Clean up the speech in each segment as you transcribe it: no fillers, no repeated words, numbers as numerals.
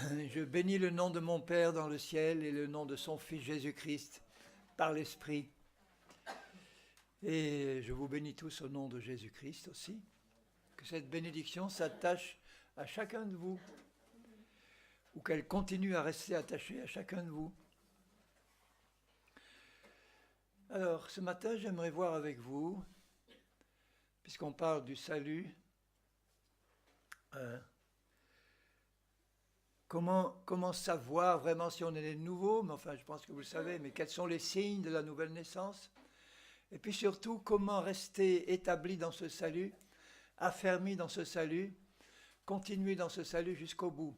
Je bénis le nom de mon Père dans le ciel et le nom de son Fils Jésus-Christ par l'Esprit. Et je vous bénis tous au nom de Jésus-Christ aussi. Que cette bénédiction s'attache à chacun de vous ou qu'elle continue à rester attachée à chacun de vous. Alors, ce matin, j'aimerais voir avec vous, puisqu'on parle du salut, comment savoir vraiment si on est né de nouveau, mais enfin je pense que vous le savez, mais quels sont les signes de la nouvelle naissance? Et puis surtout, comment rester établi dans ce salut, affermi dans ce salut, continuer dans ce salut jusqu'au bout.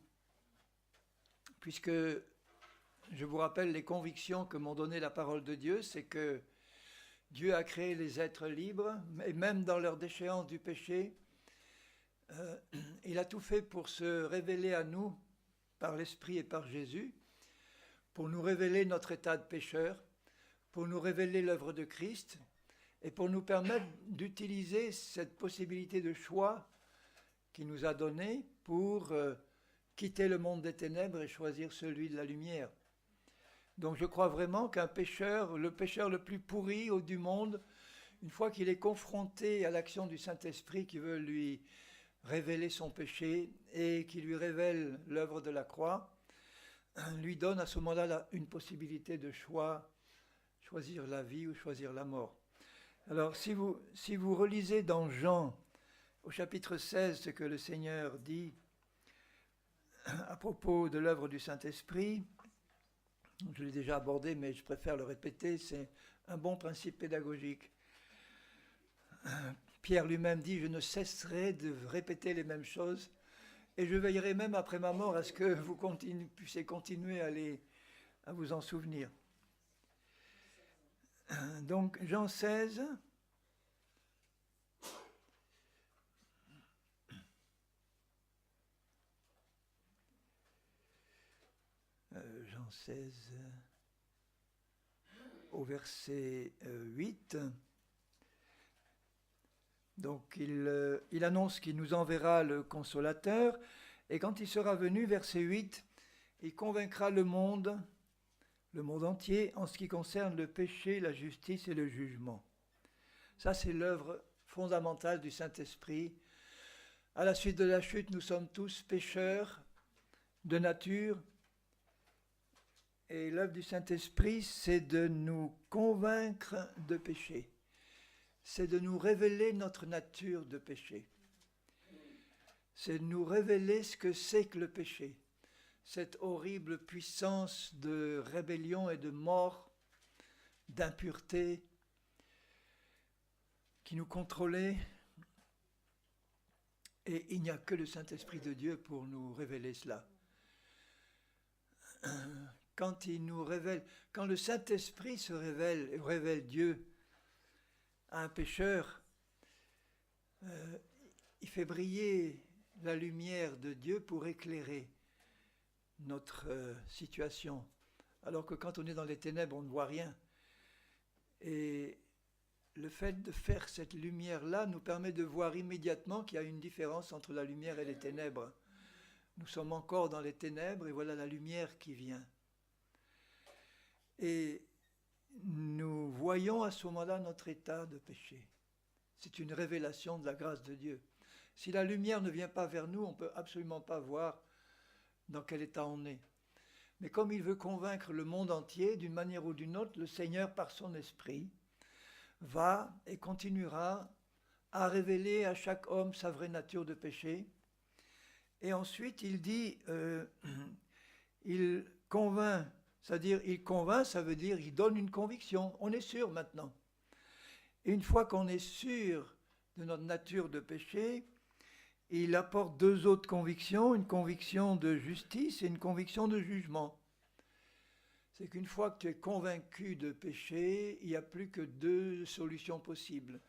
Puisque, je vous rappelle les convictions que m'ont donné la parole de Dieu, c'est que Dieu a créé les êtres libres, et même dans leur déchéance du péché, il a tout fait pour se révéler à nous, par l'Esprit et par Jésus, pour nous révéler notre état de pécheur, pour nous révéler l'œuvre de Christ, et pour nous permettre d'utiliser cette possibilité de choix qu'il nous a donnée pour quitter le monde des ténèbres et choisir celui de la lumière. Donc je crois vraiment qu'un pécheur, le pécheur le plus pourri du monde, une fois qu'il est confronté à l'action du Saint-Esprit qui veut lui révéler son péché et qui lui révèle l'œuvre de la croix, lui donne à ce moment-là une possibilité de choix, choisir la vie ou choisir la mort. Alors si vous relisez dans Jean, au chapitre 16, ce que le Seigneur dit à propos de l'œuvre du Saint-Esprit, je l'ai déjà abordé, mais je préfère le répéter, c'est un bon principe pédagogique. Pierre lui-même dit « Je ne cesserai de répéter les mêmes choses et je veillerai même après ma mort à ce que vous puissiez continuer à vous en souvenir. » Donc Jean 16, Jean 16 au verset 8. Donc il annonce qu'il nous enverra le Consolateur, et quand il sera venu, verset 8, il convaincra le monde entier, en ce qui concerne le péché, la justice et le jugement. Ça, c'est l'œuvre fondamentale du Saint-Esprit. À la suite de la chute, nous sommes tous pécheurs de nature, et l'œuvre du Saint-Esprit, c'est de nous convaincre de péché. C'est de nous révéler notre nature de péché. C'est de nous révéler ce que c'est que le péché. Cette horrible puissance de rébellion et de mort, d'impureté, qui nous contrôlait. Et il n'y a que le Saint-Esprit de Dieu pour nous révéler cela. Quand il nous révèle, quand le Saint-Esprit se révèle Dieu à un pécheur, il fait briller la lumière de Dieu pour éclairer notre situation. Alors que quand on est dans les ténèbres, on ne voit rien. Et le fait de faire cette lumière-là nous permet de voir immédiatement qu'il y a une différence entre la lumière et les ténèbres. Nous sommes encore dans les ténèbres et voilà la lumière qui vient. Et nous voyons à ce moment-là notre état de péché. C'est une révélation de la grâce de Dieu. Si la lumière ne vient pas vers nous, on ne peut absolument pas voir dans quel état on est. Mais comme il veut convaincre le monde entier, d'une manière ou d'une autre, le Seigneur, par son esprit, va et continuera à révéler à chaque homme sa vraie nature de péché. Et ensuite, il dit, il convainc, c'est-à-dire il convainc, ça veut dire il donne une conviction. On est sûr maintenant. Et une fois qu'on est sûr de notre nature de péché, il apporte deux autres convictions, une conviction de justice et une conviction de jugement. C'est qu'une fois que tu es convaincu de péché, il n'y a plus que deux solutions possibles.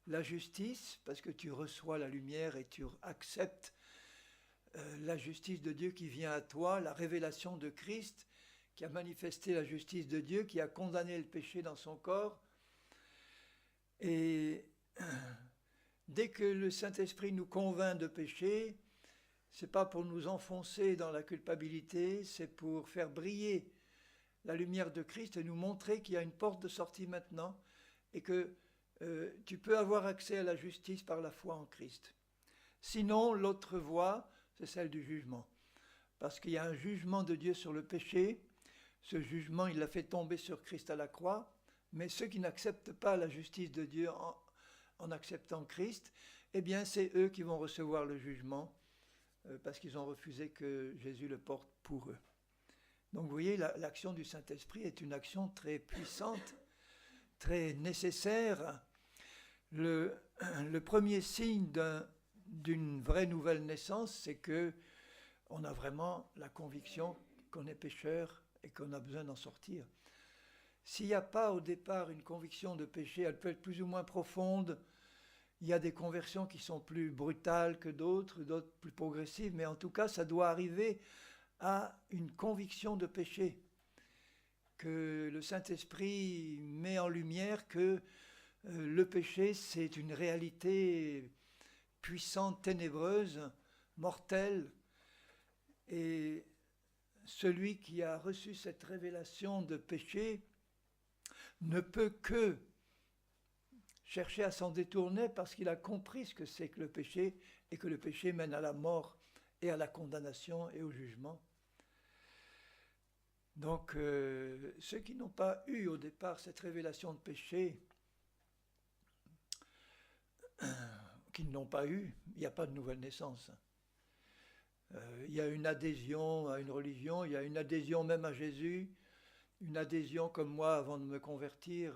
La justice, parce que tu reçois la lumière et tu acceptes la justice de Dieu qui vient à toi, la révélation de Christ qui a manifesté la justice de Dieu, qui a condamné le péché dans son corps. Et dès que le Saint-Esprit nous convainc de péché, Ce n'est pas pour nous enfoncer dans la culpabilité, c'est pour faire briller la lumière de Christ et nous montrer qu'il y a une porte de sortie maintenant et que tu peux avoir accès à la justice par la foi en Christ. Sinon, l'autre voie, c'est celle du jugement. Parce qu'il y a un jugement de Dieu sur le péché. Ce jugement, il l'a fait tomber sur Christ à la croix. Mais ceux qui n'acceptent pas la justice de Dieu en acceptant Christ, eh bien, c'est eux qui vont recevoir le jugement parce qu'ils ont refusé que Jésus le porte pour eux. Donc, vous voyez, l'action du Saint-Esprit est une action très puissante, très nécessaire. Le premier signe d'une vraie nouvelle naissance, c'est que on a vraiment la conviction qu'on est pécheur et qu'on a besoin d'en sortir. S'il n'y a pas au départ une conviction de péché, elle peut être plus ou moins profonde. Il y a des conversions qui sont plus brutales que d'autres plus progressives, mais en tout cas, ça doit arriver à une conviction de péché, que le Saint-Esprit met en lumière que le péché, c'est une réalité puissante, ténébreuse, mortelle, et celui qui a reçu cette révélation de péché ne peut que chercher à s'en détourner parce qu'il a compris ce que c'est que le péché et que le péché mène à la mort et à la condamnation et au jugement. Donc, ceux qui n'ont pas eu au départ cette révélation de péché, qui ne l'ont pas eu, il n'y a pas de nouvelle naissance. Il y a une adhésion à une religion, il y a une adhésion même à Jésus, une adhésion comme moi avant de me convertir,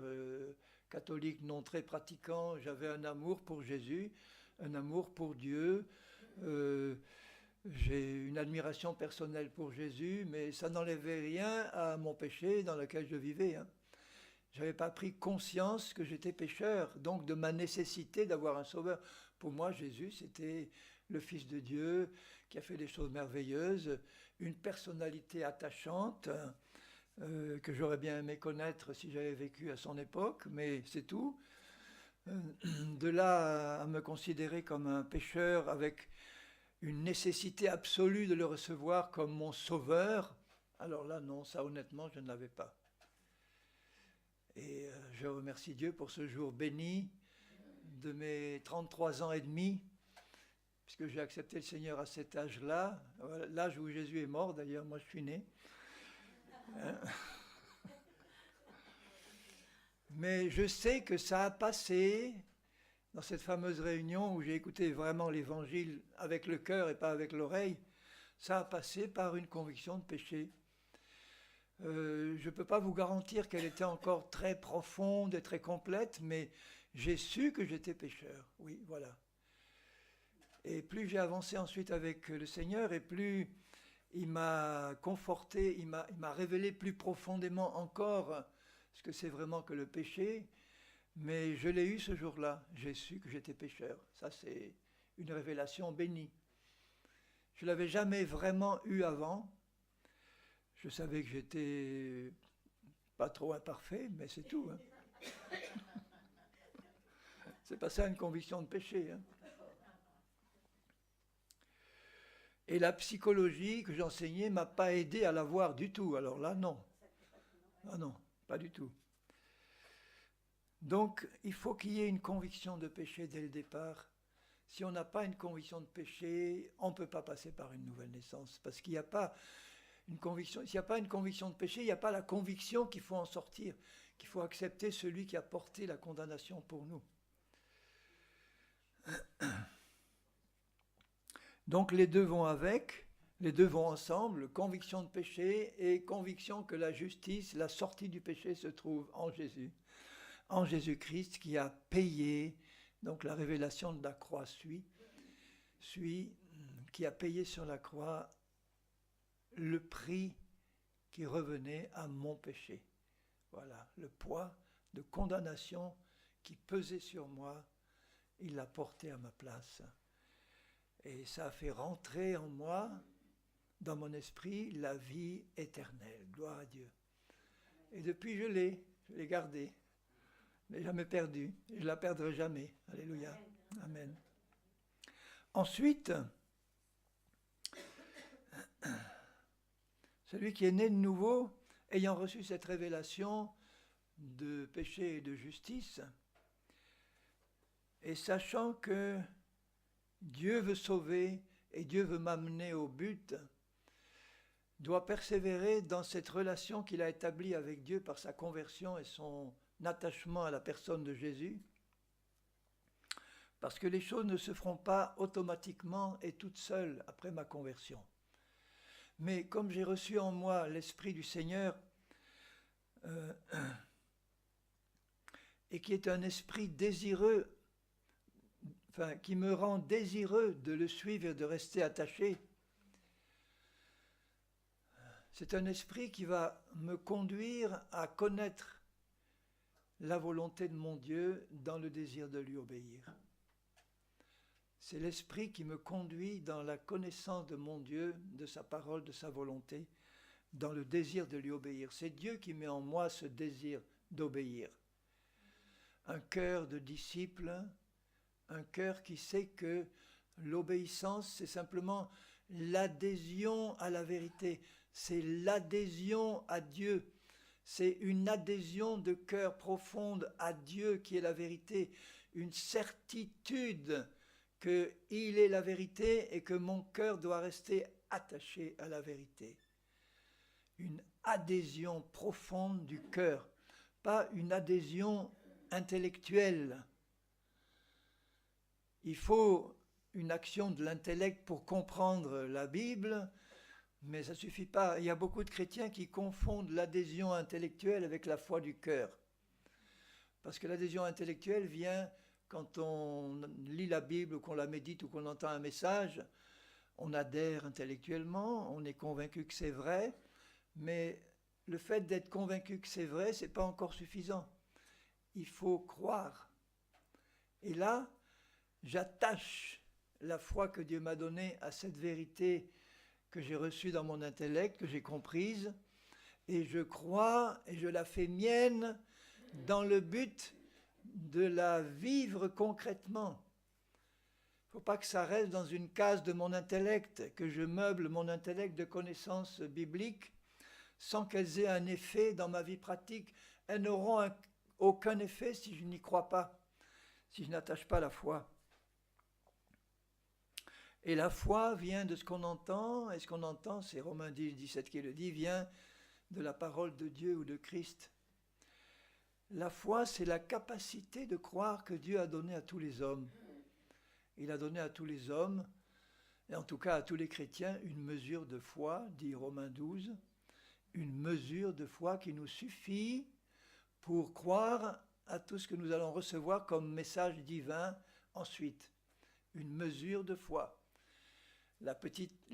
catholique non très pratiquant, j'avais un amour pour Jésus, un amour pour Dieu, j'ai une admiration personnelle pour Jésus, mais ça n'enlevait rien à mon péché dans lequel je vivais. Je n'avais pas pris conscience que j'étais pécheur, donc de ma nécessité d'avoir un sauveur. Pour moi, Jésus, c'était le Fils de Dieu qui a fait des choses merveilleuses, une personnalité attachante que j'aurais bien aimé connaître si j'avais vécu à son époque, mais c'est tout. De là à me considérer comme un pécheur avec une nécessité absolue de le recevoir comme mon sauveur, alors là, non, ça honnêtement, je ne l'avais pas. Et je remercie Dieu pour ce jour béni de mes 33 ans et demi, puisque j'ai accepté le Seigneur à cet âge-là, l'âge où Jésus est mort, d'ailleurs, moi je suis né. Mais je sais que ça a passé dans cette fameuse réunion où j'ai écouté vraiment l'évangile avec le cœur et pas avec l'oreille, ça a passé par une conviction de péché. Je ne peux pas vous garantir qu'elle était encore très profonde et très complète, mais j'ai su que j'étais pécheur, oui, voilà. Et plus j'ai avancé ensuite avec le Seigneur, et plus il m'a conforté, il m'a révélé plus profondément encore ce que c'est vraiment que le péché, mais je l'ai eu ce jour-là, j'ai su que j'étais pécheur. Ça, c'est une révélation bénie. Je ne l'avais jamais vraiment eu avant. Je savais que j'étais pas trop imparfait, mais c'est tout. C'est pas ça une conviction de péché. Et la psychologie que j'enseignais ne m'a pas aidé à la voir du tout. Alors là, non. Ah non, pas du tout. Donc, il faut qu'il y ait une conviction de péché dès le départ. Si on n'a pas une conviction de péché, on ne peut pas passer par une nouvelle naissance. Parce qu'il n'y a pas une conviction. S'il n'y a pas une conviction de péché, il n'y a pas la conviction qu'il faut en sortir, qu'il faut accepter celui qui a porté la condamnation pour nous. Donc les deux vont avec, les deux vont ensemble, conviction de péché et conviction que la justice, la sortie du péché se trouve en Jésus. En Jésus-Christ qui a payé, donc la révélation de la croix qui a payé sur la croix le prix qui revenait à mon péché. Voilà, le poids de condamnation qui pesait sur moi, il l'a porté à ma place. Et ça a fait rentrer en moi, dans mon esprit, la vie éternelle. Gloire à Dieu. Et depuis, je l'ai gardée. Je ne l'ai jamais perdue. Et je ne la perdrai jamais. Alléluia. Amen. Ensuite, Celui qui est né de nouveau, ayant reçu cette révélation de péché et de justice, et sachant que Dieu veut sauver et Dieu veut m'amener au but, doit persévérer dans cette relation qu'il a établie avec Dieu par sa conversion et son attachement à la personne de Jésus, parce que les choses ne se feront pas automatiquement et toutes seules après ma conversion. Mais comme j'ai reçu en moi l'Esprit du Seigneur, et qui est un esprit désireux, qui me rend désireux de le suivre et de rester attaché, c'est un esprit qui va me conduire à connaître la volonté de mon Dieu dans le désir de lui obéir. C'est l'esprit qui me conduit dans la connaissance de mon Dieu, de sa parole, de sa volonté, dans le désir de lui obéir. C'est Dieu qui met en moi ce désir d'obéir. Un cœur de disciple, un cœur qui sait que l'obéissance, c'est simplement l'adhésion à la vérité, c'est l'adhésion à Dieu, c'est une adhésion de cœur profonde à Dieu qui est la vérité, une certitude qu'il est la vérité et que mon cœur doit rester attaché à la vérité. Une adhésion profonde du cœur, pas une adhésion intellectuelle. Il faut une action de l'intellect pour comprendre la Bible, mais ça ne suffit pas. Il y a beaucoup de chrétiens qui confondent l'adhésion intellectuelle avec la foi du cœur. Parce que l'adhésion intellectuelle vient quand on lit la Bible ou qu'on la médite ou qu'on entend un message, on adhère intellectuellement, on est convaincu que c'est vrai, mais le fait d'être convaincu que c'est vrai, ce n'est pas encore suffisant. Il faut croire. Et là, j'attache la foi que Dieu m'a donnée à cette vérité que j'ai reçue dans mon intellect, que j'ai comprise, et je crois et je la fais mienne dans le but de la vivre concrètement. Il ne faut pas que ça reste dans une case de mon intellect, que je meuble mon intellect de connaissances bibliques sans qu'elles aient un effet dans ma vie pratique. Elles n'auront aucun effet si je n'y crois pas, si je n'attache pas la foi. Et la foi vient de ce qu'on entend, et ce qu'on entend, c'est Romains 10, 17 qui le dit, vient de la parole de Dieu ou de Christ. La foi, c'est la capacité de croire que Dieu a donné à tous les hommes. Il a donné à tous les hommes, et en tout cas à tous les chrétiens, une mesure de foi, dit Romains 12, une mesure de foi qui nous suffit pour croire à tout ce que nous allons recevoir comme message divin ensuite. Une mesure de foi. Le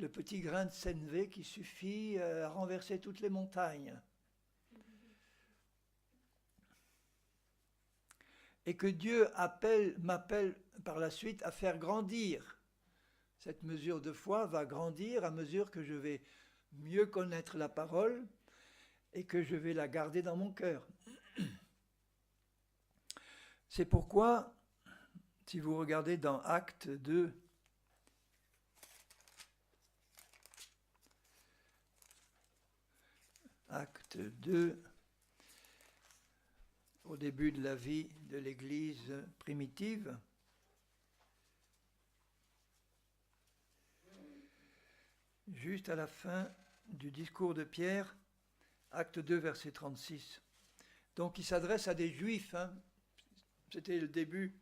petit grain de sénévé qui suffit à renverser toutes les montagnes. Et que Dieu m'appelle par la suite à faire grandir. Cette mesure de foi va grandir à mesure que je vais mieux connaître la parole et que je vais la garder dans mon cœur. C'est pourquoi, si vous regardez dans Actes 2, Acte 2, au début de la vie de l'Église primitive, juste à la fin du discours de Pierre, Acte 2, verset 36. Donc il s'adresse à des Juifs, c'était le début.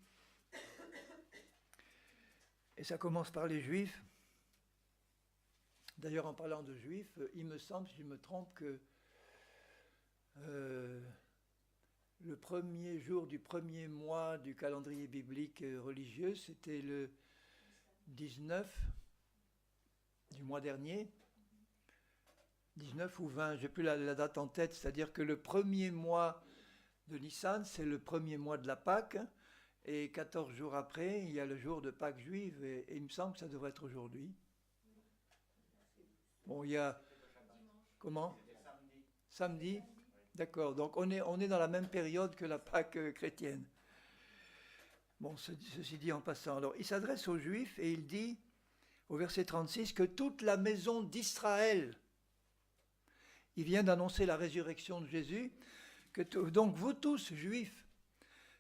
Et ça commence par les Juifs. D'ailleurs, en parlant de Juifs, il me semble, si je me trompe, que le premier jour du premier mois du calendrier biblique religieux, c'était le 19 du mois dernier, 19 ou 20, je n'ai plus la date en tête, c'est-à-dire que le premier mois de Nissan, c'est le premier mois de la Pâque, et 14 jours après, il y a le jour de Pâques juive, et il me semble que ça devrait être aujourd'hui. Bon, il y a... Comment ? Samedi. D'accord, donc on est dans la même période que la Pâque chrétienne. Bon, ceci dit en passant. Alors, il s'adresse aux Juifs et il dit, au verset 36, que toute la maison d'Israël Il vient d'annoncer la résurrection de Jésus. Donc vous tous, juifs,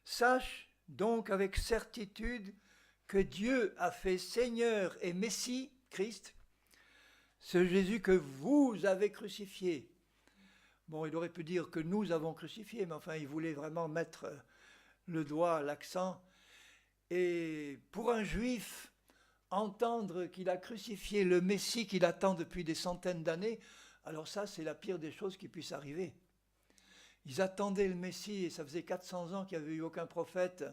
sachez donc avec certitude que Dieu a fait Seigneur et Messie, Christ, ce Jésus que vous avez crucifié. Bon, il aurait pu dire que nous avons crucifié, mais enfin, il voulait vraiment mettre le doigt, l'accent. Et pour un juif, entendre qu'il a crucifié le Messie qu'il attend depuis des centaines d'années, alors ça, c'est la pire des choses qui puisse arriver. Ils attendaient le Messie, et ça faisait 400 ans qu'il n'y avait eu aucun prophète,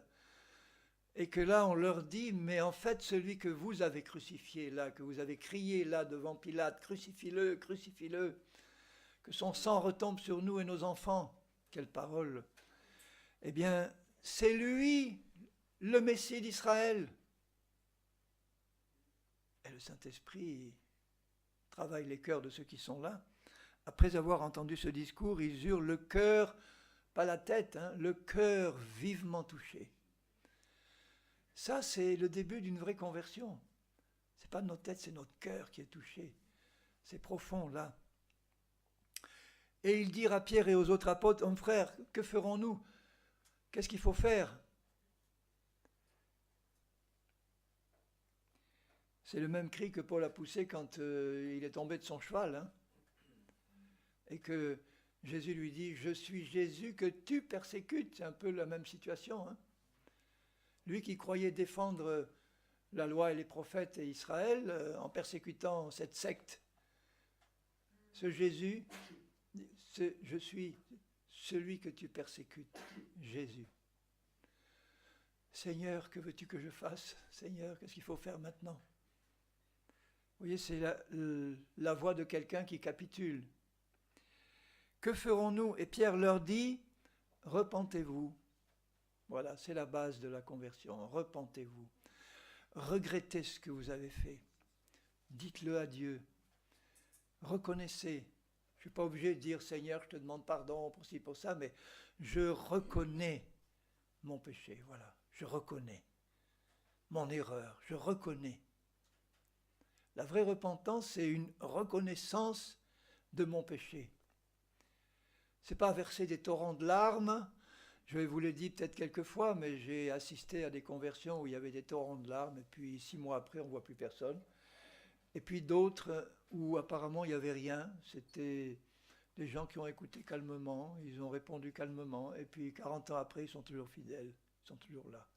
et que là, on leur dit, mais en fait, celui que vous avez crucifié là, que vous avez crié là devant Pilate, crucifie-le, crucifie-le, que son sang retombe sur nous et nos enfants. Quelle parole! Eh bien, c'est lui, le Messie d'Israël. Et le Saint-Esprit travaille les cœurs de ceux qui sont là. Après avoir entendu ce discours, ils eurent le cœur, pas la tête, le cœur vivement touché. Ça, c'est le début d'une vraie conversion. Ce n'est pas notre tête, c'est notre cœur qui est touché. C'est profond, là. Et ils dirent à Pierre et aux autres apôtres, « Hommes frères, que ferons-nous? Qu'est-ce qu'il faut faire ?» C'est le même cri que Paul a poussé quand il est tombé de son cheval. Et que Jésus lui dit, « Je suis Jésus que tu persécutes. » C'est un peu la même situation. Lui qui croyait défendre la loi et les prophètes et Israël en persécutant cette secte. Ce Jésus, je suis celui que tu persécutes, Jésus. Seigneur, que veux-tu que je fasse? Seigneur, qu'est-ce qu'il faut faire maintenant? Vous voyez, c'est la voix de quelqu'un qui capitule. Que ferons-nous? Et Pierre leur dit, repentez-vous. Voilà, c'est la base de la conversion. Repentez-vous. Regrettez ce que vous avez fait. Dites-le à Dieu. Reconnaissez. Je ne suis pas obligé de dire, Seigneur, je te demande pardon pour ci, pour ça, mais je reconnais mon péché. Voilà, je reconnais mon erreur. Je reconnais. La vraie repentance, c'est une reconnaissance de mon péché. Ce n'est pas verser des torrents de larmes. Je vous l'ai dit peut-être quelques fois, mais j'ai assisté à des conversions où il y avait des torrents de larmes, et puis 6 mois après, on ne voit plus personne. Et puis d'autres où apparemment il n'y avait rien. C'était des gens qui ont écouté calmement, ils ont répondu calmement, et puis 40 ans après, ils sont toujours fidèles, ils sont toujours là.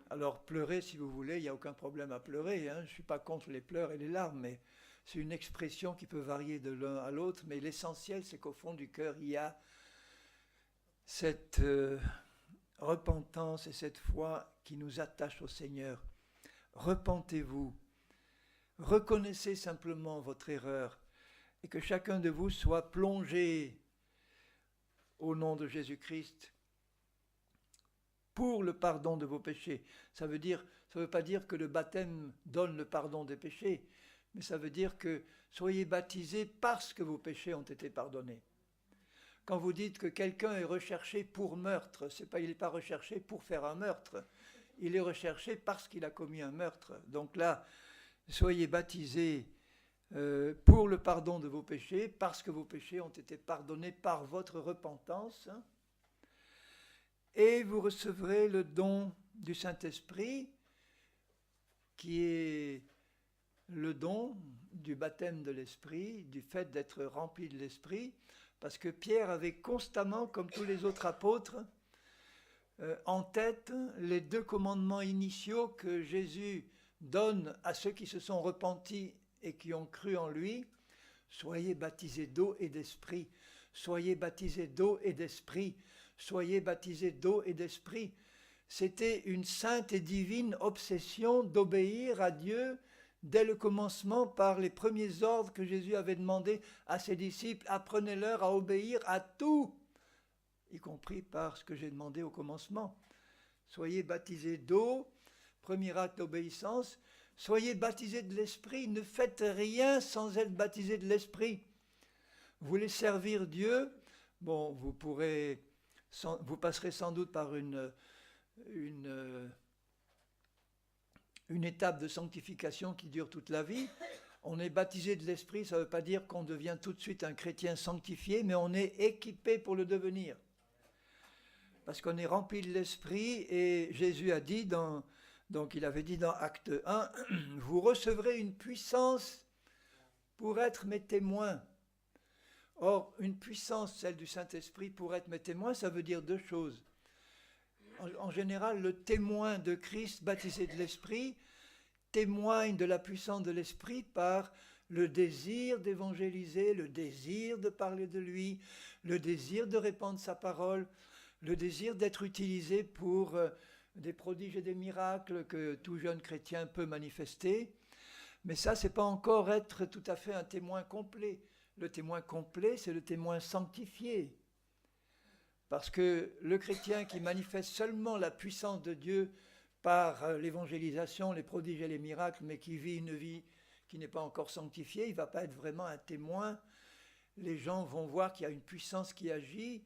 Alors pleurer, si vous voulez, il n'y a aucun problème à pleurer. Je ne suis pas contre les pleurs et les larmes, mais c'est une expression qui peut varier de l'un à l'autre. Mais l'essentiel, c'est qu'au fond du cœur, il y a cette repentance et cette foi qui nous attache au Seigneur. Repentez-vous. Reconnaissez simplement votre erreur et que chacun de vous soit plongé au nom de Jésus-Christ pour le pardon de vos péchés. Ça veut pas dire que le baptême donne le pardon des péchés, mais ça veut dire que soyez baptisés parce que vos péchés ont été pardonnés. Quand vous dites que quelqu'un est recherché pour meurtre, il n'est pas recherché pour faire un meurtre, il est recherché parce qu'il a commis un meurtre. Donc là, soyez baptisés pour le pardon de vos péchés, parce que vos péchés ont été pardonnés par votre repentance. Et vous recevrez le don du Saint-Esprit, qui est le don du baptême de l'Esprit, du fait d'être rempli de l'Esprit, parce que Pierre avait constamment, comme tous les autres apôtres, en tête les 2 commandements initiaux que Jésus donne à ceux qui se sont repentis et qui ont cru en lui. Soyez baptisés d'eau et d'esprit. Soyez baptisés d'eau et d'esprit. Soyez baptisés d'eau et d'esprit. C'était une sainte et divine obsession d'obéir à Dieu dès le commencement par les premiers ordres que Jésus avait demandé à ses disciples. Apprenez-leur à obéir à tout, y compris par ce que j'ai demandé au commencement. Soyez baptisés d'eau, premier acte d'obéissance. Soyez baptisés de l'Esprit. Ne faites rien sans être baptisés de l'Esprit. Vous voulez servir Dieu, bon, vous passerez sans doute par une étape de sanctification qui dure toute la vie. On est baptisé de l'Esprit, ça ne veut pas dire qu'on devient tout de suite un chrétien sanctifié, mais on est équipé pour le devenir. Parce qu'on est rempli de l'Esprit, et Jésus a dit, donc il avait dit dans Acte 1, « Vous recevrez une puissance pour être mes témoins. » Or, une puissance, celle du Saint-Esprit, pour être mes témoins, ça veut dire deux choses. En général, le témoin de Christ baptisé de l'Esprit témoigne de la puissance de l'Esprit par le désir d'évangéliser, le désir de parler de lui, le désir de répandre sa parole, le désir d'être utilisé pour des prodiges et des miracles que tout jeune chrétien peut manifester. Mais ça, ce n'est pas encore être tout à fait un témoin complet. Le témoin complet, c'est le témoin sanctifié. Parce que le chrétien qui manifeste seulement la puissance de Dieu par l'évangélisation, les prodiges et les miracles, mais qui vit une vie qui n'est pas encore sanctifiée, il ne va pas être vraiment un témoin. Les gens vont voir qu'il y a une puissance qui agit,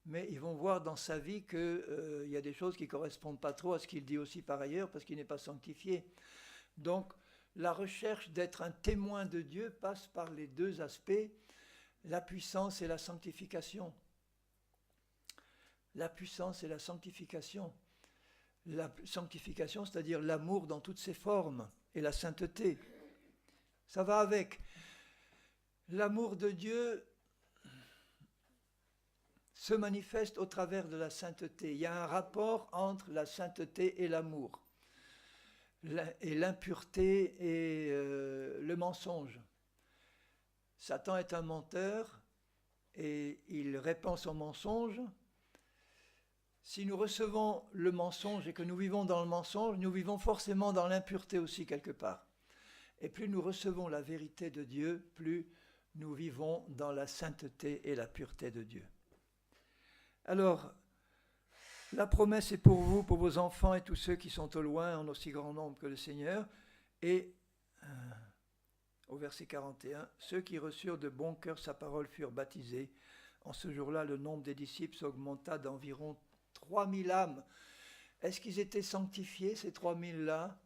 mais ils vont voir dans sa vie qu'il y a des choses qui ne correspondent pas trop à ce qu'il dit aussi par ailleurs, parce qu'il n'est pas sanctifié. Donc, la recherche d'être un témoin de Dieu passe par les deux aspects, la puissance et la sanctification. La puissance et la sanctification. La sanctification, c'est-à-dire l'amour dans toutes ses formes, et la sainteté. Ça va avec. L'amour de Dieu se manifeste au travers de la sainteté. Il y a un rapport entre la sainteté et l'amour, et l'impureté et le mensonge. Satan est un menteur et il répand son mensonge. Si nous recevons le mensonge et que nous vivons dans le mensonge, nous vivons forcément dans l'impureté aussi quelque part. Et plus nous recevons la vérité de Dieu, plus nous vivons dans la sainteté et la pureté de Dieu. Alors, la promesse est pour vous, pour vos enfants et tous ceux qui sont au loin, en aussi grand nombre que le Seigneur. Et au verset 41, « Ceux qui reçurent de bon cœur sa parole furent baptisés. En ce jour-là, le nombre des disciples s'augmenta d'environ 3000 âmes. » Est-ce qu'ils étaient sanctifiés, ces 3000-là?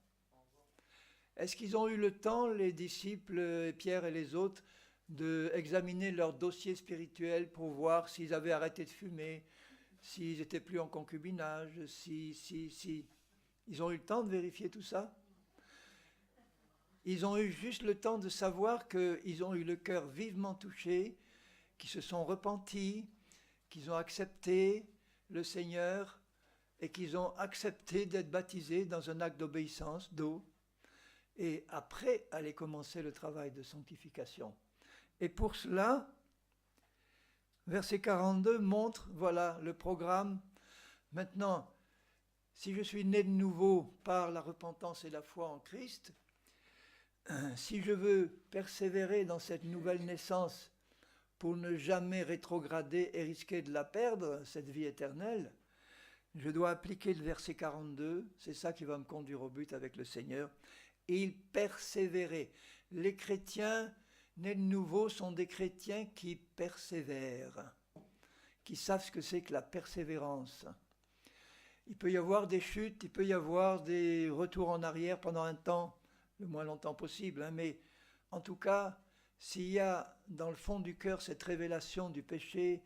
Est-ce qu'ils ont eu le temps, les disciples, Pierre et les autres, d'examiner leur dossier spirituel pour voir s'ils avaient arrêté de fumer, s'ils n'étaient plus en concubinage, Ils ont eu le temps de vérifier tout ça? Ils ont eu juste le temps de savoir qu'ils ont eu le cœur vivement touché, qu'ils se sont repentis, qu'ils ont accepté le Seigneur et qu'ils ont accepté d'être baptisés dans un acte d'obéissance, d'eau, et après aller commencer le travail de sanctification. Et pour cela, verset 42 montre, voilà, le programme. Maintenant, si je suis né de nouveau par la repentance et la foi en Christ, si je veux persévérer dans cette nouvelle naissance pour ne jamais rétrograder et risquer de la perdre, cette vie éternelle, je dois appliquer le verset 42, c'est ça qui va me conduire au but avec le Seigneur. Il persévérait. Les chrétiens nés de nouveau sont des chrétiens qui persévèrent, qui savent ce que c'est que la persévérance. Il peut y avoir des chutes, il peut y avoir des retours en arrière pendant un temps, le moins longtemps possible, mais en tout cas, s'il y a dans le fond du cœur cette révélation du péché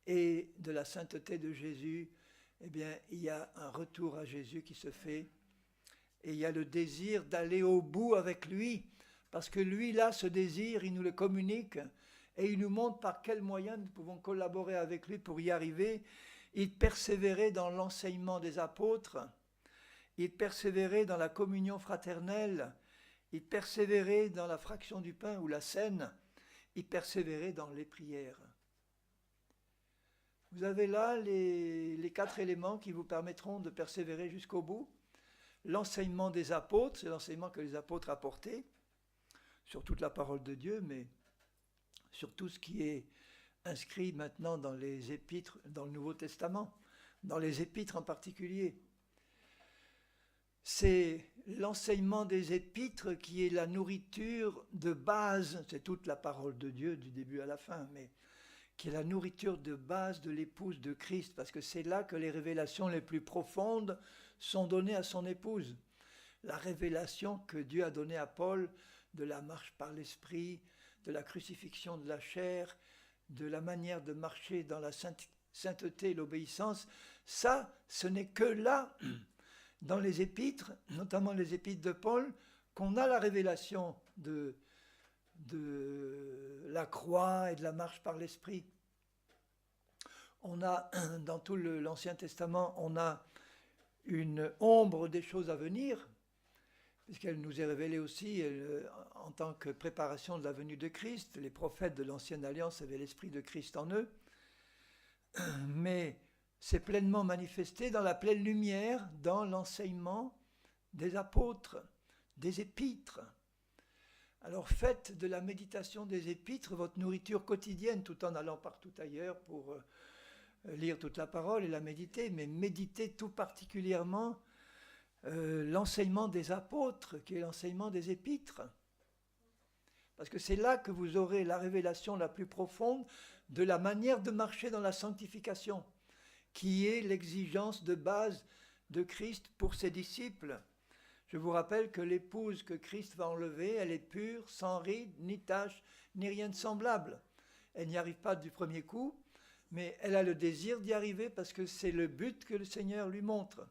et de la sainteté de Jésus, eh bien, il y a un retour à Jésus qui se fait, et il y a le désir d'aller au bout avec lui, parce que lui, là, ce désir, il nous le communique, et il nous montre par quels moyens nous pouvons collaborer avec lui pour y arriver. Il persévérait dans l'enseignement des apôtres, il persévérait dans la communion fraternelle, il persévérait dans la fraction du pain ou la cène, il persévérait dans les prières. Vous avez là les 4 éléments qui vous permettront de persévérer jusqu'au bout. L'enseignement des apôtres, c'est l'enseignement que les apôtres apportaient, sur toute la parole de Dieu, mais sur tout ce qui est inscrit maintenant dans les épîtres, dans le Nouveau Testament, dans les épîtres en particulier. C'est l'enseignement des épîtres qui est la nourriture de base, c'est toute la parole de Dieu du début à la fin, mais qui est la nourriture de base de l'épouse de Christ, parce que c'est là que les révélations les plus profondes sont données à son épouse. La révélation que Dieu a donnée à Paul de la marche par l'esprit, de la crucifixion de la chair, de la manière de marcher dans la sainteté et l'obéissance, ça, ce n'est que là, dans les épîtres, notamment les épîtres de Paul, qu'on a la révélation de la croix et de la marche par l'esprit. On a, dans tout l'Ancien Testament, on a une ombre des choses à venir, puisqu'elle nous est révélée aussi en tant que préparation de la venue de Christ. Les prophètes de l'Ancienne Alliance avaient l'Esprit de Christ en eux. Mais c'est pleinement manifesté dans la pleine lumière, dans l'enseignement des apôtres, des épîtres. Alors faites de la méditation des épîtres votre nourriture quotidienne, tout en allant partout ailleurs pour lire toute la parole et la méditer, mais méditez tout particulièrement l'enseignement des apôtres, qui est l'enseignement des épîtres. Parce que c'est là que vous aurez la révélation la plus profonde de la manière de marcher dans la sanctification, qui est l'exigence de base de Christ pour ses disciples. Je vous rappelle que l'épouse que Christ va enlever, elle est pure, sans ride, ni tache, ni rien de semblable. Elle n'y arrive pas du premier coup, mais elle a le désir d'y arriver parce que c'est le but que le Seigneur lui montre.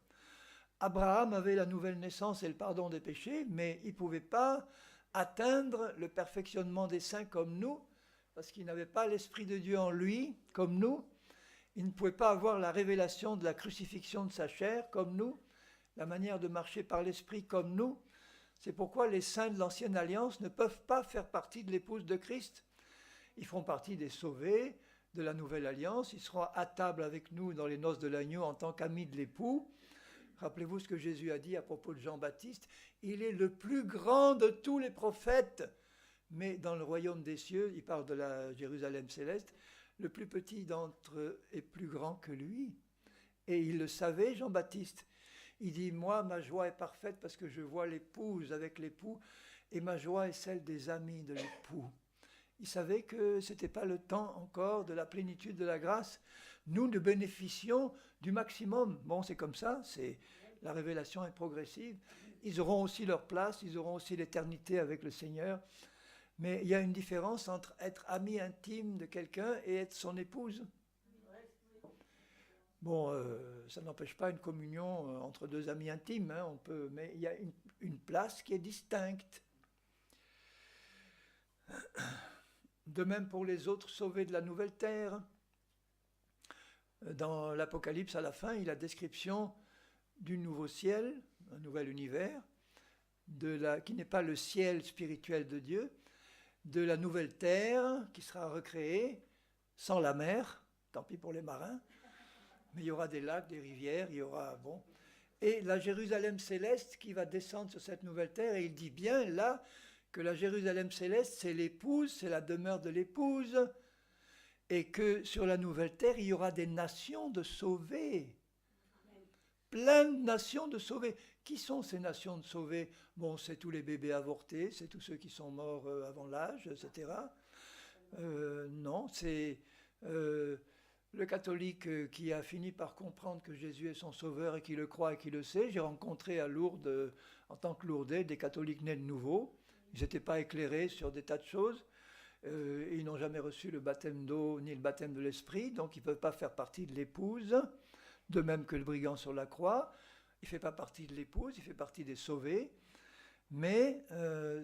Abraham avait la nouvelle naissance et le pardon des péchés, mais il ne pouvait pas atteindre le perfectionnement des saints comme nous, parce qu'il n'avait pas l'Esprit de Dieu en lui, comme nous. Il ne pouvait pas avoir la révélation de la crucifixion de sa chair, comme nous, la manière de marcher par l'Esprit, comme nous. C'est pourquoi les saints de l'Ancienne Alliance ne peuvent pas faire partie de l'épouse de Christ. Ils feront partie des sauvés de la Nouvelle Alliance. Ils seront à table avec nous dans les noces de l'agneau en tant qu'amis de l'époux. Rappelez-vous ce que Jésus a dit à propos de Jean-Baptiste. Il est le plus grand de tous les prophètes. Mais dans le royaume des cieux, il parle de la Jérusalem céleste, le plus petit d'entre eux est plus grand que lui. Et il le savait, Jean-Baptiste. Il dit, moi, ma joie est parfaite parce que je vois l'épouse avec l'époux, et ma joie est celle des amis de l'époux. Il savait que ce n'était pas le temps encore de la plénitude de la grâce. Nous bénéficions du maximum. Bon, c'est comme ça, la révélation est progressive. Ils auront aussi leur place, ils auront aussi l'éternité avec le Seigneur. Mais il y a une différence entre être ami intime de quelqu'un et être son épouse. Bon, ça n'empêche pas une communion entre deux amis intimes, hein, mais il y a une place qui est distincte. De même pour les autres sauvés de la nouvelle terre. Dans l'Apocalypse, à la fin, il y a la description du nouveau ciel, un nouvel univers, qui n'est pas le ciel spirituel de Dieu, de la nouvelle terre qui sera recréée sans la mer, tant pis pour les marins, mais il y aura des lacs, des rivières, il y aura, et la Jérusalem céleste qui va descendre sur cette nouvelle terre, et il dit bien là que la Jérusalem céleste, c'est l'épouse, c'est la demeure de l'épouse, et que sur la nouvelle terre, il y aura des nations de sauvés. Plein de nations de sauvés. Qui sont ces nations de sauvés? Bon, c'est tous les bébés avortés, c'est tous ceux qui sont morts avant l'âge, etc. Non, c'est le catholique qui a fini par comprendre que Jésus est son sauveur et qui le croit et qui le sait. J'ai rencontré à Lourdes, en tant que Lourdais, des catholiques nés de nouveau. Ils n'étaient pas éclairés sur des tas de choses. Ils n'ont jamais reçu le baptême d'eau ni le baptême de l'esprit, donc ils ne peuvent pas faire partie de l'épouse, de même que le brigand sur la croix. Il ne fait pas partie de l'épouse, il fait partie des sauvés. Mais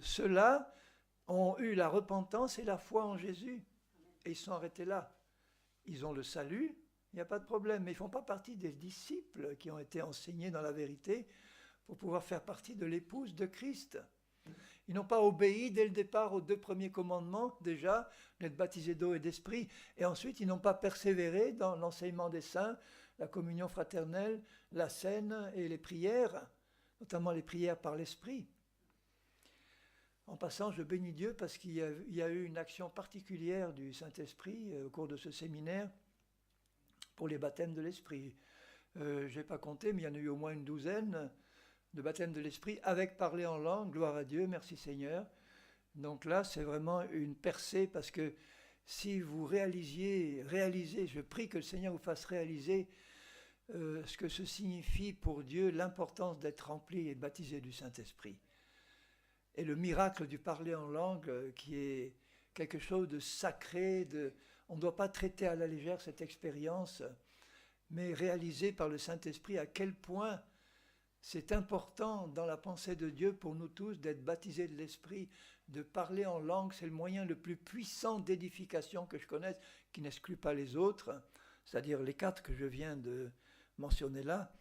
ceux-là ont eu la repentance et la foi en Jésus. Et ils sont arrêtés là. Ils ont le salut, il n'y a pas de problème. Mais ils ne font pas partie des disciples qui ont été enseignés dans la vérité pour pouvoir faire partie de l'épouse de Christ. Ils n'ont pas obéi dès le départ aux 2 premiers commandements, déjà, d'être baptisés d'eau et d'esprit. Et ensuite, ils n'ont pas persévéré dans l'enseignement des saints, la communion fraternelle, la scène et les prières, notamment les prières par l'esprit. En passant, je bénis Dieu parce qu'il y a eu une action particulière du Saint-Esprit au cours de ce séminaire pour les baptêmes de l'esprit. Je n'ai pas compté, mais il y en a eu au moins une 12aine de baptême de l'esprit avec parler en langue, gloire à Dieu, merci Seigneur. Donc là, c'est vraiment une percée parce que si vous réalisez, je prie que le Seigneur vous fasse réaliser ce que ce signifie pour Dieu, l'importance d'être rempli et baptisé du Saint-Esprit. et le miracle du parler en langue qui est quelque chose de sacré. On ne doit pas traiter à la légère cette expérience, mais réaliser par le Saint-Esprit à quel point c'est important dans la pensée de Dieu pour nous tous d'être baptisés de l'Esprit, de parler en langue. C'est le moyen le plus puissant d'édification que je connaisse, qui n'exclut pas les autres, c'est-à-dire les 4 que je viens de mentionner là.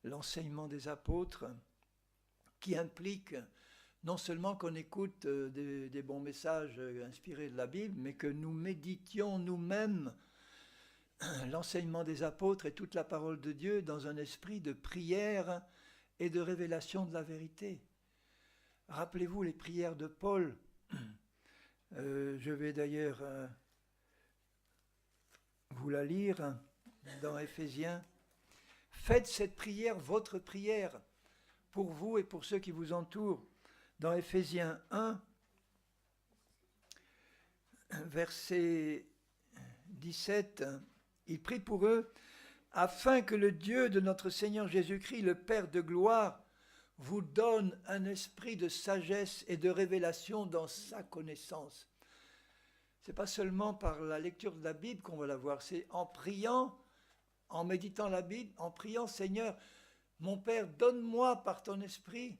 L'enseignement des apôtres, qui implique non seulement qu'on écoute des bons messages inspirés de la Bible, mais que nous méditions nous-mêmes l'enseignement des apôtres et toute la parole de Dieu dans un esprit de prière et de révélation de la vérité. Rappelez-vous les prières de Paul. Je vais d'ailleurs vous la lire dans Éphésiens. Faites cette prière votre prière pour vous et pour ceux qui vous entourent. Dans Éphésiens 1, verset 17, il prie pour eux, afin que le Dieu de notre Seigneur Jésus-Christ, le Père de gloire, vous donne un esprit de sagesse et de révélation dans sa connaissance. Ce n'est pas seulement par la lecture de la Bible qu'on va l'avoir, c'est en priant, en méditant la Bible, en priant, Seigneur, mon Père, donne-moi par ton esprit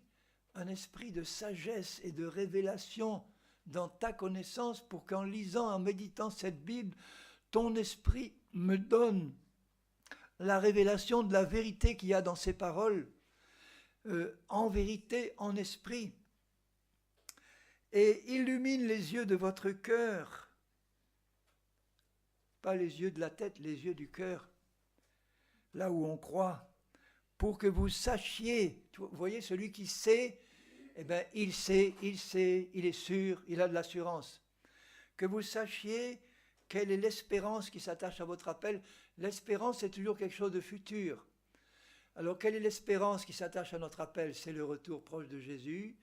un esprit de sagesse et de révélation dans ta connaissance pour qu'en lisant, en méditant cette Bible, ton esprit me donne la révélation de la vérité qu'il y a dans ces paroles, en vérité, en esprit, et illumine les yeux de votre cœur, pas les yeux de la tête, les yeux du cœur, là où on croit, pour que vous sachiez, vous voyez, celui qui sait, eh bien, il sait, il est sûr, il a de l'assurance. Que vous sachiez quelle est l'espérance qui s'attache à votre appel. L'espérance, c'est toujours quelque chose de futur. Alors, quelle est l'espérance qui s'attache à notre appel? C'est le retour proche de Jésus,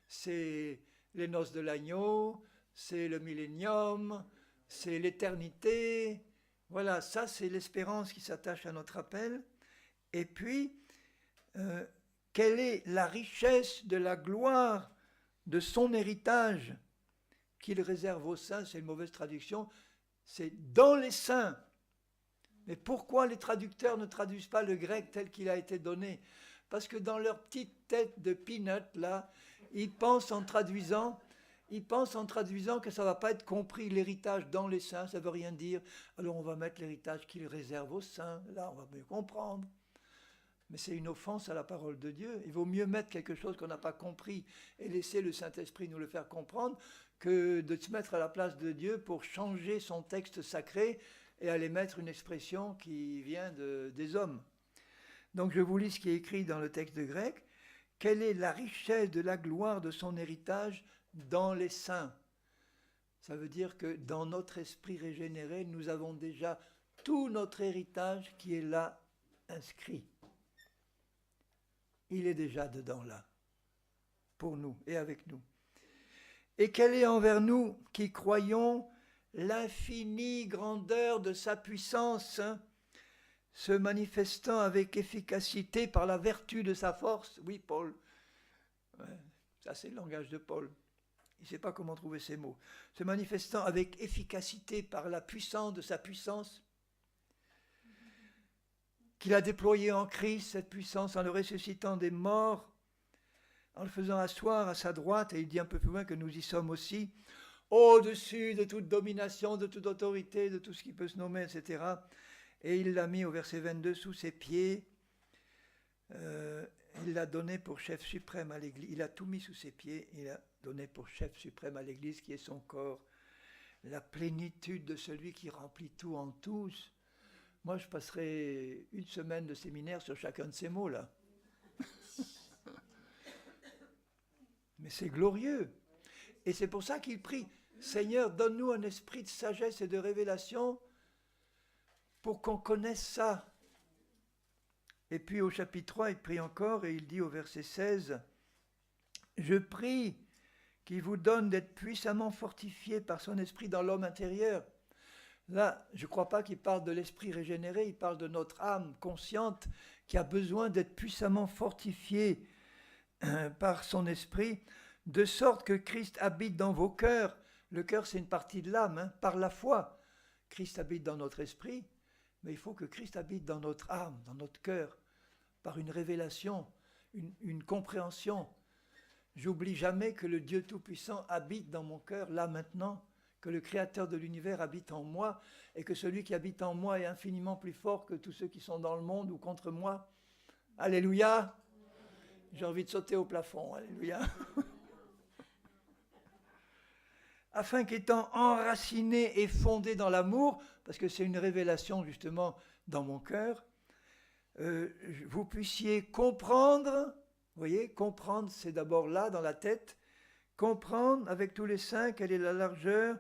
c'est les noces de l'agneau, c'est le millénium, c'est l'éternité. Voilà, ça, c'est l'espérance qui s'attache à notre appel. Et puis, quelle est la richesse de la gloire de son héritage qu'il réserve aux saints? C'est une mauvaise traduction, c'est dans les saints. Mais pourquoi les traducteurs ne traduisent pas le grec tel qu'il a été donné? Parce que dans leur petite tête de peanut, là, ils pensent en traduisant que ça ne va pas être compris. L'héritage dans les saints, ça ne veut rien dire. Alors on va mettre l'héritage qu'il réserve aux saints. Là, on va mieux comprendre. Mais c'est une offense à la parole de Dieu. Il vaut mieux mettre quelque chose qu'on n'a pas compris et laisser le Saint-Esprit nous le faire comprendre que de se mettre à la place de Dieu pour changer son texte sacré et aller mettre une expression qui vient des hommes. Donc je vous lis ce qui est écrit dans le texte de grec. Quelle est la richesse de la gloire de son héritage dans les saints? Ça veut dire que dans notre esprit régénéré, nous avons déjà tout notre héritage qui est là inscrit. Il est déjà dedans là, pour nous et avec nous. Et quelle est envers nous qui croyons l'infinie grandeur de sa puissance, se manifestant avec efficacité par la vertu de sa force. Oui, Paul, ouais, ça c'est le langage de Paul. Il ne sait pas comment trouver ces mots. Se manifestant avec efficacité par la puissance de sa puissance, qu'il a déployée en Christ, cette puissance, en le ressuscitant des morts, en le faisant asseoir à sa droite, et il dit un peu plus loin que nous y sommes aussi, au-dessus de toute domination, de toute autorité, de tout ce qui peut se nommer, etc. Et il l'a mis au verset 22 sous ses pieds. Il l'a donné pour chef suprême à l'Église. Il a tout mis sous ses pieds. Il a donné pour chef suprême à l'Église qui est son corps. La plénitude de celui qui remplit tout en tous. Moi, je passerai une semaine de séminaire sur chacun de ces mots-là. Mais c'est glorieux. Et c'est pour ça qu'il prie. Seigneur, donne-nous un esprit de sagesse et de révélation pour qu'on connaisse ça. Et puis au chapitre 3, il prie encore et il dit au verset 16, « Je prie qu'il vous donne d'être puissamment fortifié par son esprit dans l'homme intérieur. » Là, je ne crois pas qu'il parle de l'esprit régénéré, il parle de notre âme consciente qui a besoin d'être puissamment fortifiée par son esprit, de sorte que Christ habite dans vos cœurs. Le cœur, c'est une partie de l'âme, hein, par la foi. Christ habite dans notre esprit, mais il faut que Christ habite dans notre âme, dans notre cœur, par une révélation, une compréhension. J'oublie jamais que le Dieu Tout-Puissant habite dans mon cœur, là maintenant, que le Créateur de l'univers habite en moi, et que celui qui habite en moi est infiniment plus fort que tous ceux qui sont dans le monde ou contre moi. Alléluia! J'ai envie de sauter au plafond, alléluia! Afin qu'étant enraciné et fondé dans l'amour, parce que c'est une révélation justement dans mon cœur, vous puissiez comprendre, vous voyez, comprendre c'est d'abord là dans la tête, comprendre avec tous les saints quelle est la largeur,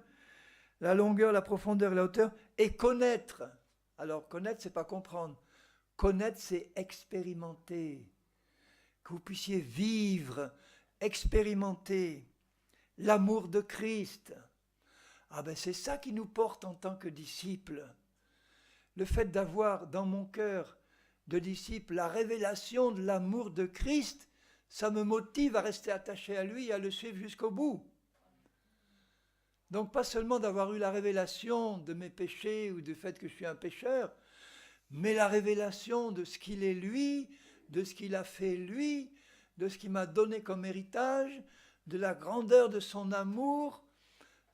la longueur, la profondeur et la hauteur, et connaître. Alors connaître, c'est pas comprendre. Connaître, c'est expérimenter. Que vous puissiez vivre, expérimenter l'amour de Christ. Ah ben c'est ça qui nous porte en tant que disciples. Le fait d'avoir dans mon cœur de disciple la révélation de l'amour de Christ, ça me motive à rester attaché à lui et à le suivre jusqu'au bout. Donc pas seulement d'avoir eu la révélation de mes péchés ou du fait que je suis un pécheur, mais la révélation de ce qu'il est lui, de ce qu'il a fait lui, de ce qu'il m'a donné comme héritage, de la grandeur de son amour,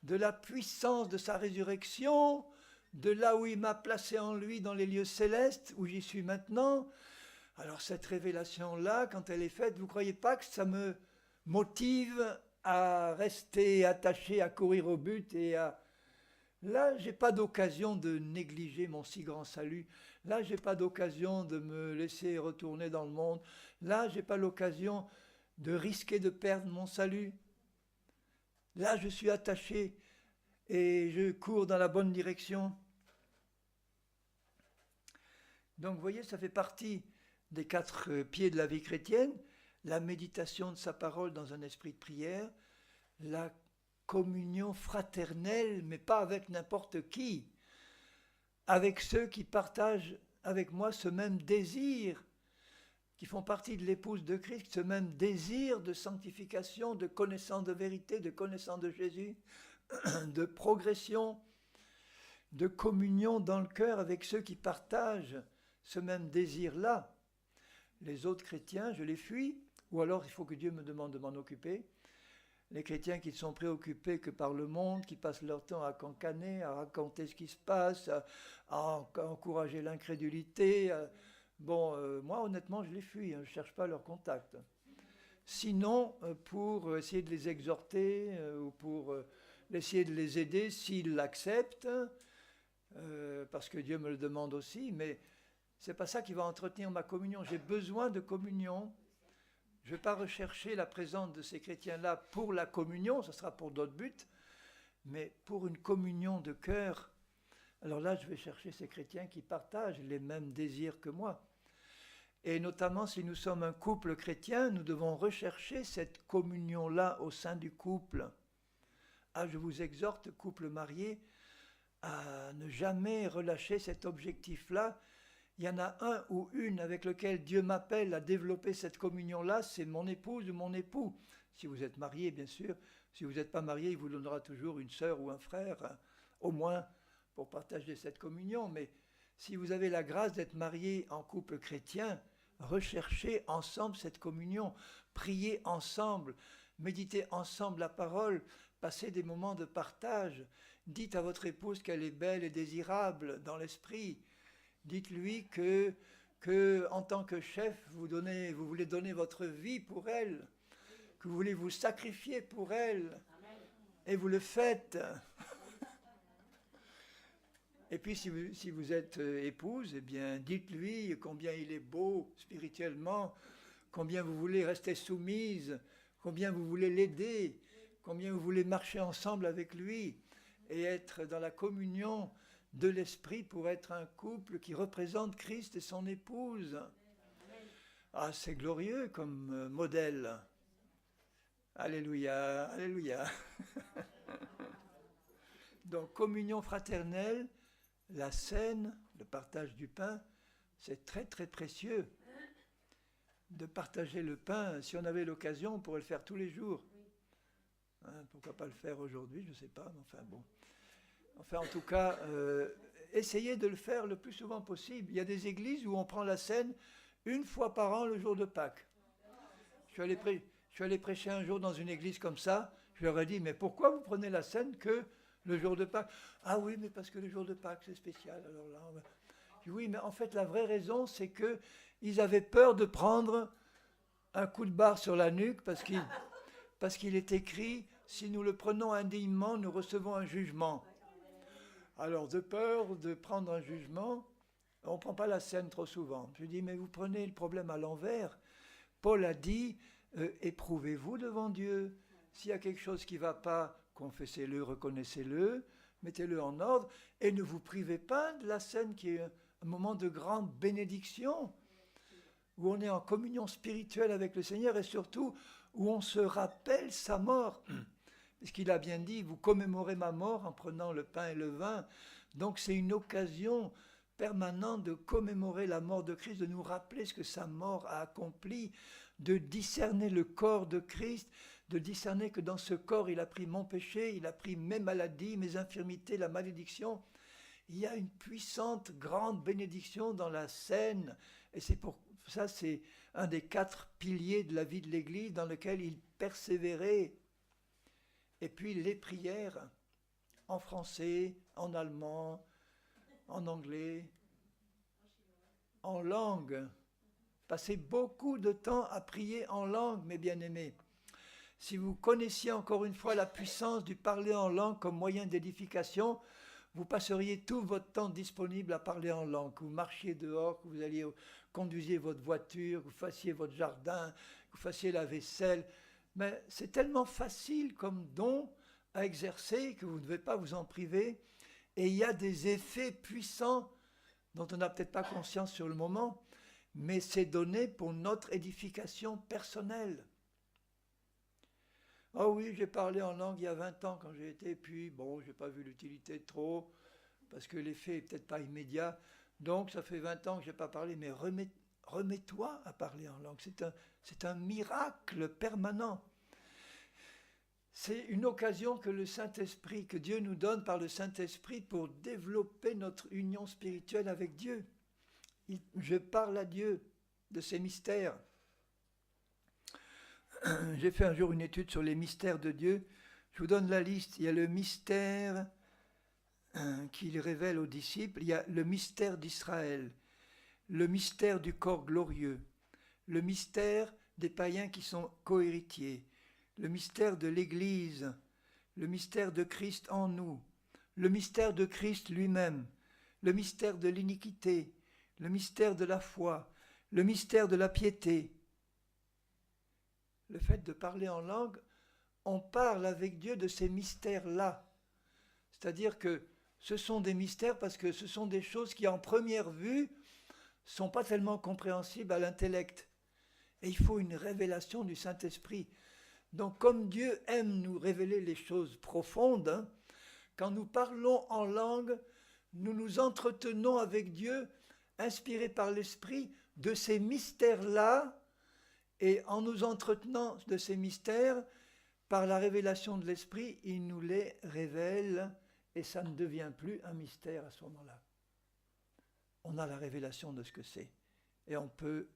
de la puissance de sa résurrection, de là où il m'a placé en lui dans les lieux célestes, où j'y suis maintenant. Alors cette révélation-là, quand elle est faite, vous ne croyez pas que ça me motive à rester attaché, à courir au but et à... Là, je n'ai pas d'occasion de négliger mon si grand salut. Là, je n'ai pas d'occasion de me laisser retourner dans le monde. Là, je n'ai pas l'occasion de risquer de perdre mon salut. Là, je suis attaché et je cours dans la bonne direction. Donc, vous voyez, ça fait partie des 4 pieds de la vie chrétienne, la méditation de sa parole dans un esprit de prière, la communion fraternelle, mais pas avec n'importe qui, avec ceux qui partagent avec moi ce même désir, qui font partie de l'épouse de Christ, ce même désir de sanctification, de connaissance de vérité, de connaissance de Jésus, de progression, de communion dans le cœur avec ceux qui partagent ce même désir-là. Les autres chrétiens, je les fuis, ou alors il faut que Dieu me demande de m'en occuper. Les chrétiens qui ne sont préoccupés que par le monde, qui passent leur temps à cancaner, à raconter ce qui se passe, à encourager l'incrédulité. Moi honnêtement je les fuis, je ne cherche pas leur contact. Sinon, pour essayer de les exhorter ou pour essayer de les aider s'ils l'acceptent, parce que Dieu me le demande aussi, mais ce n'est pas ça qui va entretenir ma communion. J'ai besoin de communion. Je ne vais pas rechercher la présence de ces chrétiens-là pour la communion, ce sera pour d'autres buts, mais pour une communion de cœur. Alors là, je vais chercher ces chrétiens qui partagent les mêmes désirs que moi. Et notamment, si nous sommes un couple chrétien, nous devons rechercher cette communion-là au sein du couple. Ah, je vous exhorte, couple marié, à ne jamais relâcher cet objectif-là. Il y en a un ou une avec lequel Dieu m'appelle à développer cette communion-là, c'est mon épouse ou mon époux. Si vous êtes marié, bien sûr. Si vous n'êtes pas marié, il vous donnera toujours une sœur ou un frère, au moins, pour partager cette communion. Mais si vous avez la grâce d'être marié en couple chrétien, recherchez ensemble cette communion, priez ensemble, méditez ensemble la parole, passez des moments de partage. Dites à votre épouse qu'elle est belle et désirable dans l'esprit. Dites-lui que en tant que chef, vous voulez donner votre vie pour elle, que vous voulez vous sacrifier pour elle, et vous le faites. Et puis si vous êtes épouse, eh bien dites-lui combien il est beau spirituellement, combien vous voulez rester soumise, combien vous voulez l'aider, combien vous voulez marcher ensemble avec lui et être dans la communion de l'esprit pour être un couple qui représente Christ et son épouse. Ah, c'est glorieux comme modèle. Alléluia, alléluia. Donc, communion fraternelle, la scène, le partage du pain, c'est très très précieux. De partager le pain, si on avait l'occasion, on pourrait le faire tous les jours. Pourquoi pas le faire aujourd'hui, je ne sais pas, mais enfin bon. Enfin, en tout cas, essayez de le faire le plus souvent possible. Il y a des églises où on prend la scène une fois par an, le jour de Pâques. Je suis allé prêcher un jour dans une église comme ça. Je leur ai dit, mais pourquoi vous prenez la scène que le jour de Pâques? Ah oui, mais parce que le jour de Pâques, c'est spécial. Alors là, je dis, oui, mais en fait, la vraie raison, c'est qu'ils avaient peur de prendre un coup de barre sur la nuque parce qu'il est écrit, si nous le prenons indignement, nous recevons un jugement. Alors, de peur de prendre un jugement, on ne prend pas la scène trop souvent. Je dis, mais vous prenez le problème à l'envers. Paul a dit, éprouvez-vous devant Dieu. S'il y a quelque chose qui ne va pas, confessez-le, reconnaissez-le, mettez-le en ordre, et ne vous privez pas de la scène qui est un moment de grande bénédiction, où on est en communion spirituelle avec le Seigneur, et surtout où on se rappelle sa mort. Puisqu'il a bien dit, vous commémorez ma mort en prenant le pain et le vin. Donc c'est une occasion permanente de commémorer la mort de Christ, de nous rappeler ce que sa mort a accompli, de discerner le corps de Christ, de discerner que dans ce corps, il a pris mon péché, il a pris mes maladies, mes infirmités, la malédiction. Il y a une puissante, grande bénédiction dans la scène. Et c'est pour ça, c'est un des 4 piliers de la vie de l'Église dans lequel il persévérait. Et puis les prières en français, en allemand, en anglais, en langue. Passez beaucoup de temps à prier en langue, mes bien-aimés. Si vous connaissiez encore une fois la puissance du parler en langue comme moyen d'édification, vous passeriez tout votre temps disponible à parler en langue. Que vous marchiez dehors, que vous alliez conduisiez votre voiture, que vous fassiez votre jardin, que vous fassiez la vaisselle. Mais c'est tellement facile comme don à exercer que vous ne devez pas vous en priver. Et il y a des effets puissants dont on n'a peut-être pas conscience sur le moment, mais c'est donné pour notre édification personnelle. Oh oui, j'ai parlé en langue il y a 20 ans quand j'ai été, puis bon, je n'ai pas vu l'utilité trop, parce que l'effet n'est peut-être pas immédiat. Donc ça fait 20 ans que je n'ai pas parlé, mais remets-toi à parler en langue. C'est un miracle permanent. C'est une occasion que le Saint-Esprit, que Dieu nous donne par le Saint-Esprit pour développer notre union spirituelle avec Dieu. Je parle à Dieu de ses mystères. J'ai fait un jour une étude sur les mystères de Dieu. Je vous donne la liste. Il y a le mystère qu'il révèle aux disciples. Il y a le mystère d'Israël, le mystère du corps glorieux, le mystère des païens qui sont cohéritiers, le mystère de l'Église, le mystère de Christ en nous, le mystère de Christ lui-même, le mystère de l'iniquité, le mystère de la foi, le mystère de la piété. Le fait de parler en langue, on parle avec Dieu de ces mystères-là. C'est-à-dire que ce sont des mystères parce que ce sont des choses qui, en première vue, ne sont pas tellement compréhensibles à l'intellect. Et il faut une révélation du Saint-Esprit. Donc, comme Dieu aime nous révéler les choses profondes, quand nous parlons en langue, nous nous entretenons avec Dieu, inspirés par l'Esprit, de ces mystères-là, et en nous entretenant de ces mystères, par la révélation de l'Esprit, il nous les révèle, et ça ne devient plus un mystère à ce moment-là. On a la révélation de ce que c'est, et on peut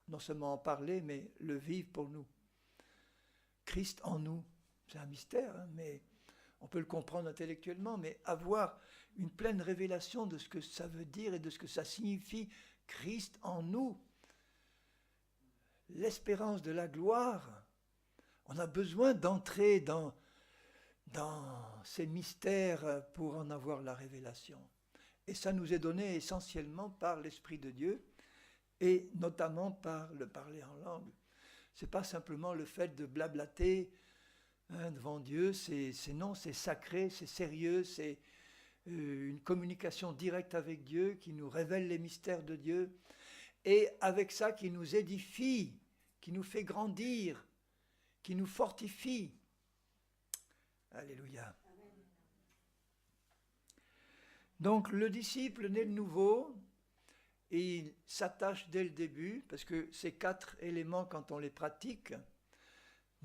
non seulement en parler, mais le vivre pour nous. Christ en nous, c'est un mystère, hein, mais on peut le comprendre intellectuellement, mais avoir une pleine révélation de ce que ça veut dire et de ce que ça signifie, Christ en nous, l'espérance de la gloire. On a besoin d'entrer dans ces mystères pour en avoir la révélation. Et ça nous est donné essentiellement par l'Esprit de Dieu et notamment par le parler en langue. Ce n'est pas simplement le fait de blablater devant Dieu, c'est sacré, c'est sérieux, c'est une communication directe avec Dieu qui nous révèle les mystères de Dieu et avec ça qui nous édifie, qui nous fait grandir, qui nous fortifie. Alléluia. Donc le disciple né de nouveau, et il s'attache dès le début, parce que ces 4 éléments, quand on les pratique,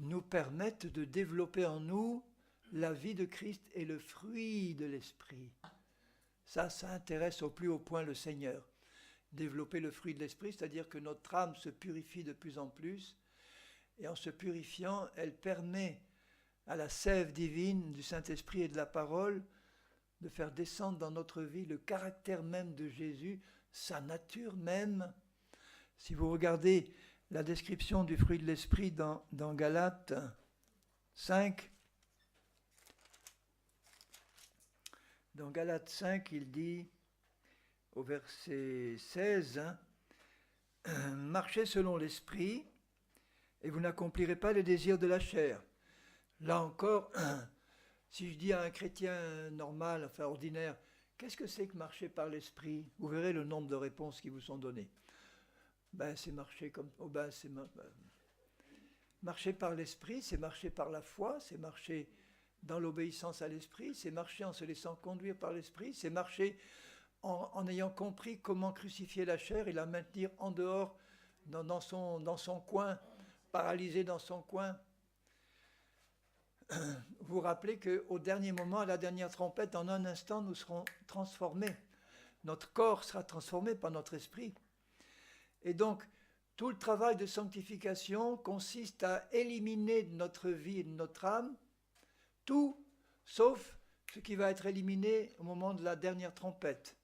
nous permettent de développer en nous la vie de Christ et le fruit de l'Esprit. Ça intéresse au plus haut point le Seigneur. Développer le fruit de l'Esprit, c'est-à-dire que notre âme se purifie de plus en plus, et en se purifiant, elle permet à la sève divine du Saint-Esprit et de la parole de faire descendre dans notre vie le caractère même de Jésus, sa nature même. Si vous regardez la description du fruit de l'Esprit dans Galates 5, dans Galates 5, il dit au verset 16, marchez selon l'Esprit et vous n'accomplirez pas les désirs de la chair. Là encore, si je dis à un chrétien normal, enfin ordinaire, qu'est-ce que c'est que marcher par l'Esprit? Vous verrez le nombre de réponses qui vous sont données. C'est marcher comme... marcher par l'Esprit, c'est marcher par la foi, c'est marcher dans l'obéissance à l'Esprit, c'est marcher en se laissant conduire par l'Esprit, c'est marcher en ayant compris comment crucifier la chair et la maintenir en dehors, dans son coin, paralysée dans son coin. Vous vous rappelez qu'au dernier moment, à la dernière trompette, en un instant, nous serons transformés. Notre corps sera transformé par notre esprit. Et donc, tout le travail de sanctification consiste à éliminer de notre vie et de notre âme tout, sauf ce qui va être éliminé au moment de la dernière trompette,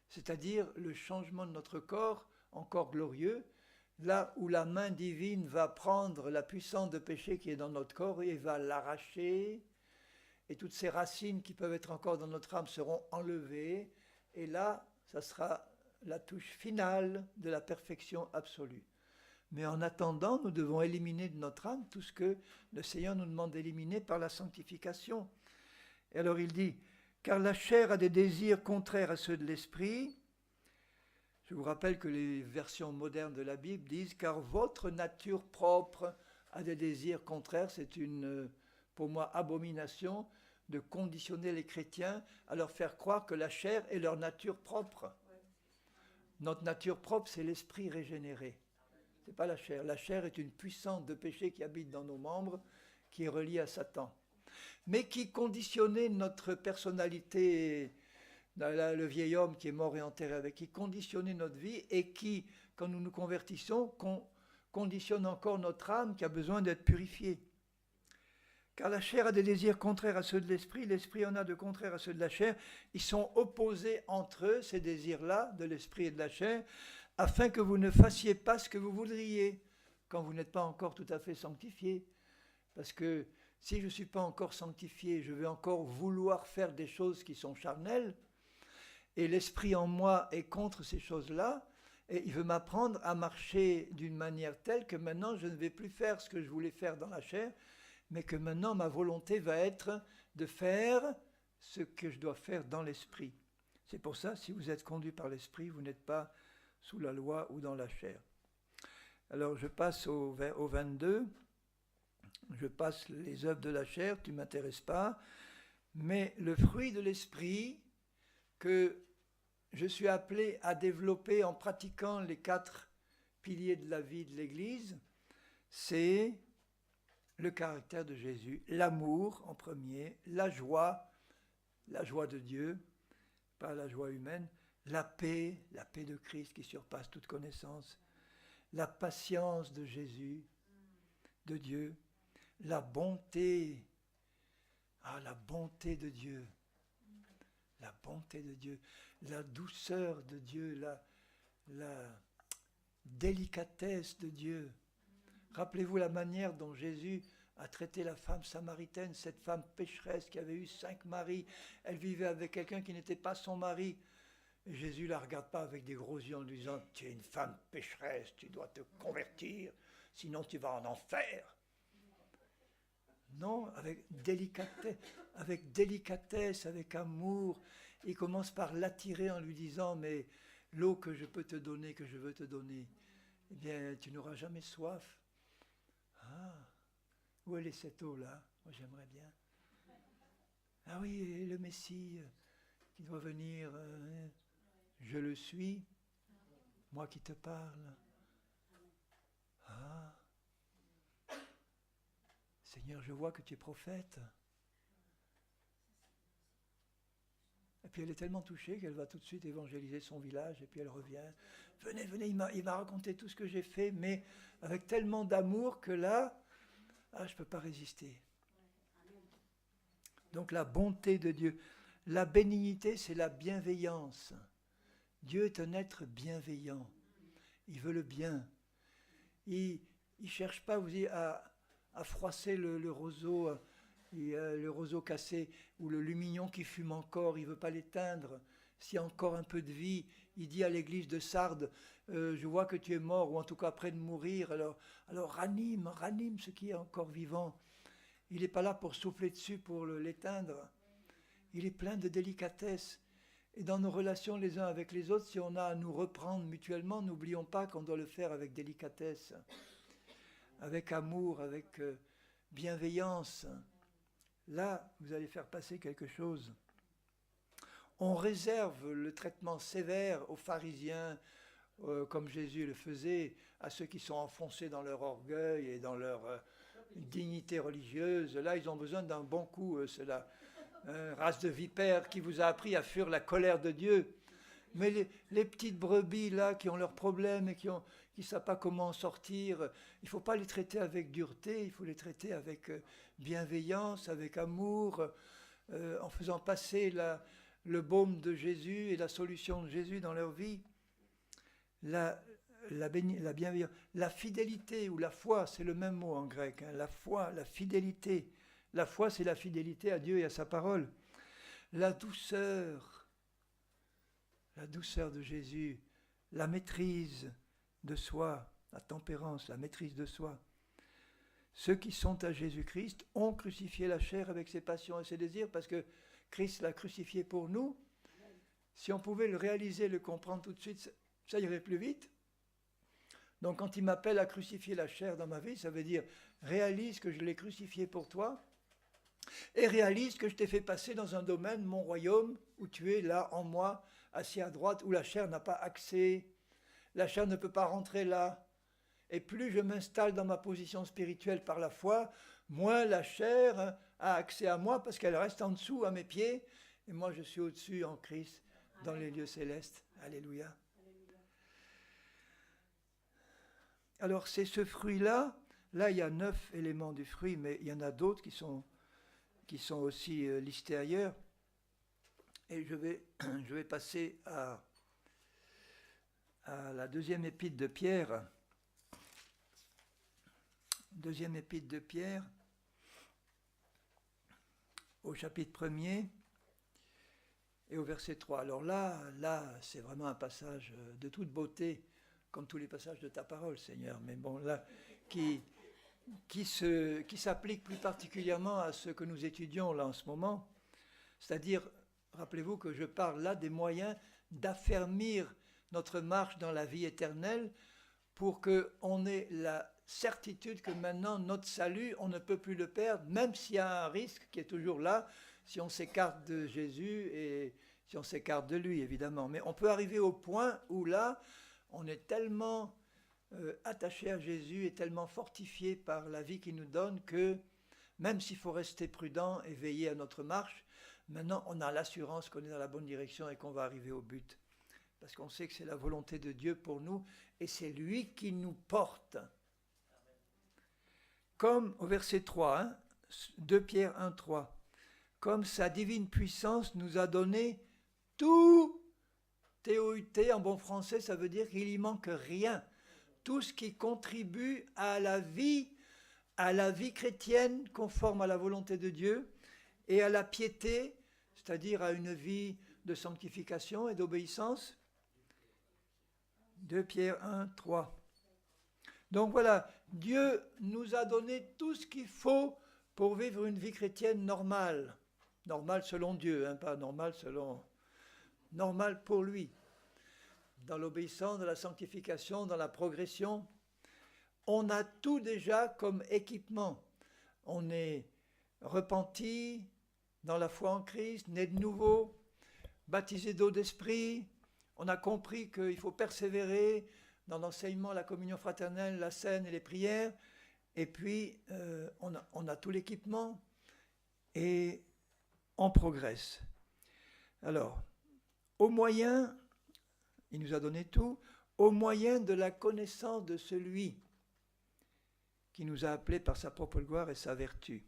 c'est-à-dire le changement de notre corps, encore glorieux, là où la main divine va prendre la puissance de péché qui est dans notre corps et va l'arracher, et toutes ces racines qui peuvent être encore dans notre âme seront enlevées, et là, ça sera la touche finale de la perfection absolue. Mais en attendant, nous devons éliminer de notre âme tout ce que le Seigneur nous demande d'éliminer par la sanctification. Et alors il dit, car la chair a des désirs contraires à ceux de l'esprit. Je vous rappelle que les versions modernes de la Bible disent, car votre nature propre a des désirs contraires. C'est une, pour moi, abomination de conditionner les chrétiens à leur faire croire que la chair est leur nature propre. Notre nature propre, c'est l'esprit régénéré. Ce n'est pas la chair. La chair est une puissance de péché qui habite dans nos membres, qui est reliée à Satan. Mais qui conditionnait notre personnalité, le vieil homme qui est mort et enterré avec, qui conditionnait notre vie et qui, quand nous nous convertissons, conditionne encore notre âme qui a besoin d'être purifiée. Car la chair a des désirs contraires à ceux de l'esprit, l'esprit en a de contraires à ceux de la chair. Ils sont opposés entre eux, ces désirs-là, de l'esprit et de la chair, afin que vous ne fassiez pas ce que vous voudriez, quand vous n'êtes pas encore tout à fait sanctifié. Parce que si je ne suis pas encore sanctifié, je vais encore vouloir faire des choses qui sont charnelles, et l'esprit en moi est contre ces choses-là, et il veut m'apprendre à marcher d'une manière telle que maintenant je ne vais plus faire ce que je voulais faire dans la chair, mais que maintenant ma volonté va être de faire ce que je dois faire dans l'esprit. C'est pour ça, si vous êtes conduit par l'esprit, vous n'êtes pas sous la loi ou dans la chair. Alors je passe au 22. Je passe les œuvres de la chair, tu ne m'intéresses pas, mais le fruit de l'esprit que je suis appelé à développer en pratiquant les 4 piliers de la vie de l'Église, c'est le caractère de Jésus, l'amour en premier, la joie de Dieu, pas la joie humaine, la paix de Christ qui surpasse toute connaissance, la patience de Jésus, de Dieu, la bonté, la bonté de Dieu, la douceur de Dieu, la délicatesse de Dieu. Rappelez-vous la manière dont Jésus a traité la femme samaritaine, cette femme pécheresse qui avait eu 5 maris. Elle vivait avec quelqu'un qui n'était pas son mari. Et Jésus ne la regarde pas avec des gros yeux en lui disant « Tu es une femme pécheresse, tu dois te convertir, sinon tu vas en enfer. » Non, avec délicatesse, avec amour. Il commence par l'attirer en lui disant « Mais l'eau que je peux te donner, que je veux te donner, eh bien, tu n'auras jamais soif. » Ah, où est cette eau-là? Moi, j'aimerais bien. Ah oui, le Messie qui doit venir, je le suis, moi qui te parle. Ah. Seigneur, je vois que tu es prophète. Et puis elle est tellement touchée qu'elle va tout de suite évangéliser son village, et puis elle revient. Venez, venez, il m'a raconté tout ce que j'ai fait, mais avec tellement d'amour que là, je ne peux pas résister. Donc la bonté de Dieu. La bénignité, c'est la bienveillance. Dieu est un être bienveillant. Il veut le bien. Il ne cherche pas, vous dites, à froisser le roseau, le roseau cassé, ou le lumignon qui fume encore, il ne veut pas l'éteindre. S'il y a encore un peu de vie, il dit à l'église de Sardes, je vois que tu es mort, ou en tout cas près de mourir, alors ranime ce qui est encore vivant. Il n'est pas là pour souffler dessus, pour l'éteindre. Il est plein de délicatesse. Et dans nos relations les uns avec les autres, si on a à nous reprendre mutuellement, n'oublions pas qu'on doit le faire avec délicatesse, avec amour, avec bienveillance. Là, vous allez faire passer quelque chose. On réserve le traitement sévère aux pharisiens, comme Jésus le faisait, à ceux qui sont enfoncés dans leur orgueil et dans leur dignité religieuse. Là, ils ont besoin d'un bon coup, cela. Race de vipères qui vous a appris à fuir la colère de Dieu. Mais les petites brebis là qui ont leurs problèmes et qui ne savent pas comment en sortir, il ne faut pas les traiter avec dureté, il faut les traiter avec bienveillance, avec amour, en faisant passer le baume de Jésus et la solution de Jésus dans leur vie. La bienveillance, la fidélité ou la foi, c'est le même mot en grec, hein, la foi, la fidélité. La foi, c'est la fidélité à Dieu et à sa parole. La douceur de Jésus, la maîtrise de soi, la tempérance, la maîtrise de soi. Ceux qui sont à Jésus-Christ ont crucifié la chair avec ses passions et ses désirs parce que Christ l'a crucifié pour nous. Si on pouvait le réaliser, le comprendre tout de suite, ça irait plus vite. Donc quand il m'appelle à crucifier la chair dans ma vie, ça veut dire réalise que je l'ai crucifié pour toi. Et réalise que je t'ai fait passer dans un domaine, mon royaume, où tu es là en moi, assis à droite, où la chair n'a pas accès, la chair ne peut pas rentrer là. Et plus je m'installe dans ma position spirituelle par la foi, moins la chair a accès à moi parce qu'elle reste en dessous à mes pieds, et moi je suis au-dessus en Christ, dans les lieux célestes. Alléluia. Alors c'est ce fruit-là, là il y a 9 éléments du fruit, mais il y en a d'autres qui sont aussi listés ailleurs. Et je vais passer à la deuxième épître de Pierre. Deuxième épître de Pierre, au chapitre 1er et au verset 3. Alors là, c'est vraiment un passage de toute beauté, comme tous les passages de ta parole, Seigneur. Mais bon, là, qui s'applique plus particulièrement à ce que nous étudions là en ce moment. C'est-à-dire, rappelez-vous que je parle là des moyens d'affermir notre marche dans la vie éternelle pour qu'on ait la certitude que maintenant notre salut, on ne peut plus le perdre, même s'il y a un risque qui est toujours là, si on s'écarte de Jésus et si on s'écarte de lui, évidemment. Mais on peut arriver au point où là, on est tellement attaché à Jésus et tellement fortifié par la vie qu'il nous donne que même s'il faut rester prudent et veiller à notre marche, maintenant on a l'assurance qu'on est dans la bonne direction et qu'on va arriver au but. Parce qu'on sait que c'est la volonté de Dieu pour nous et c'est lui qui nous porte. Comme au verset 3, 2 Pierre 1, 3, comme sa divine puissance nous a donné tout, T-O-U-T en bon français, ça veut dire qu'il n'y manque rien. Tout ce qui contribue à la vie chrétienne conforme à la volonté de Dieu et à la piété, c'est-à-dire à une vie de sanctification et d'obéissance. 2 Pierre 1, 3. Donc voilà, Dieu nous a donné tout ce qu'il faut pour vivre une vie chrétienne normale. Normale selon Dieu, pas normale selon... Normale pour lui. Dans l'obéissance, dans la sanctification, dans la progression. On a tout déjà comme équipement. On est repenti dans la foi en Christ, né de nouveau, baptisé d'eau d'esprit. On a compris qu'il faut persévérer dans l'enseignement, la communion fraternelle, la scène et les prières. Et puis, on a tout l'équipement et on progresse. Alors, au moyen, il nous a donné tout, au moyen de la connaissance de celui qui nous a appelés par sa propre gloire et sa vertu.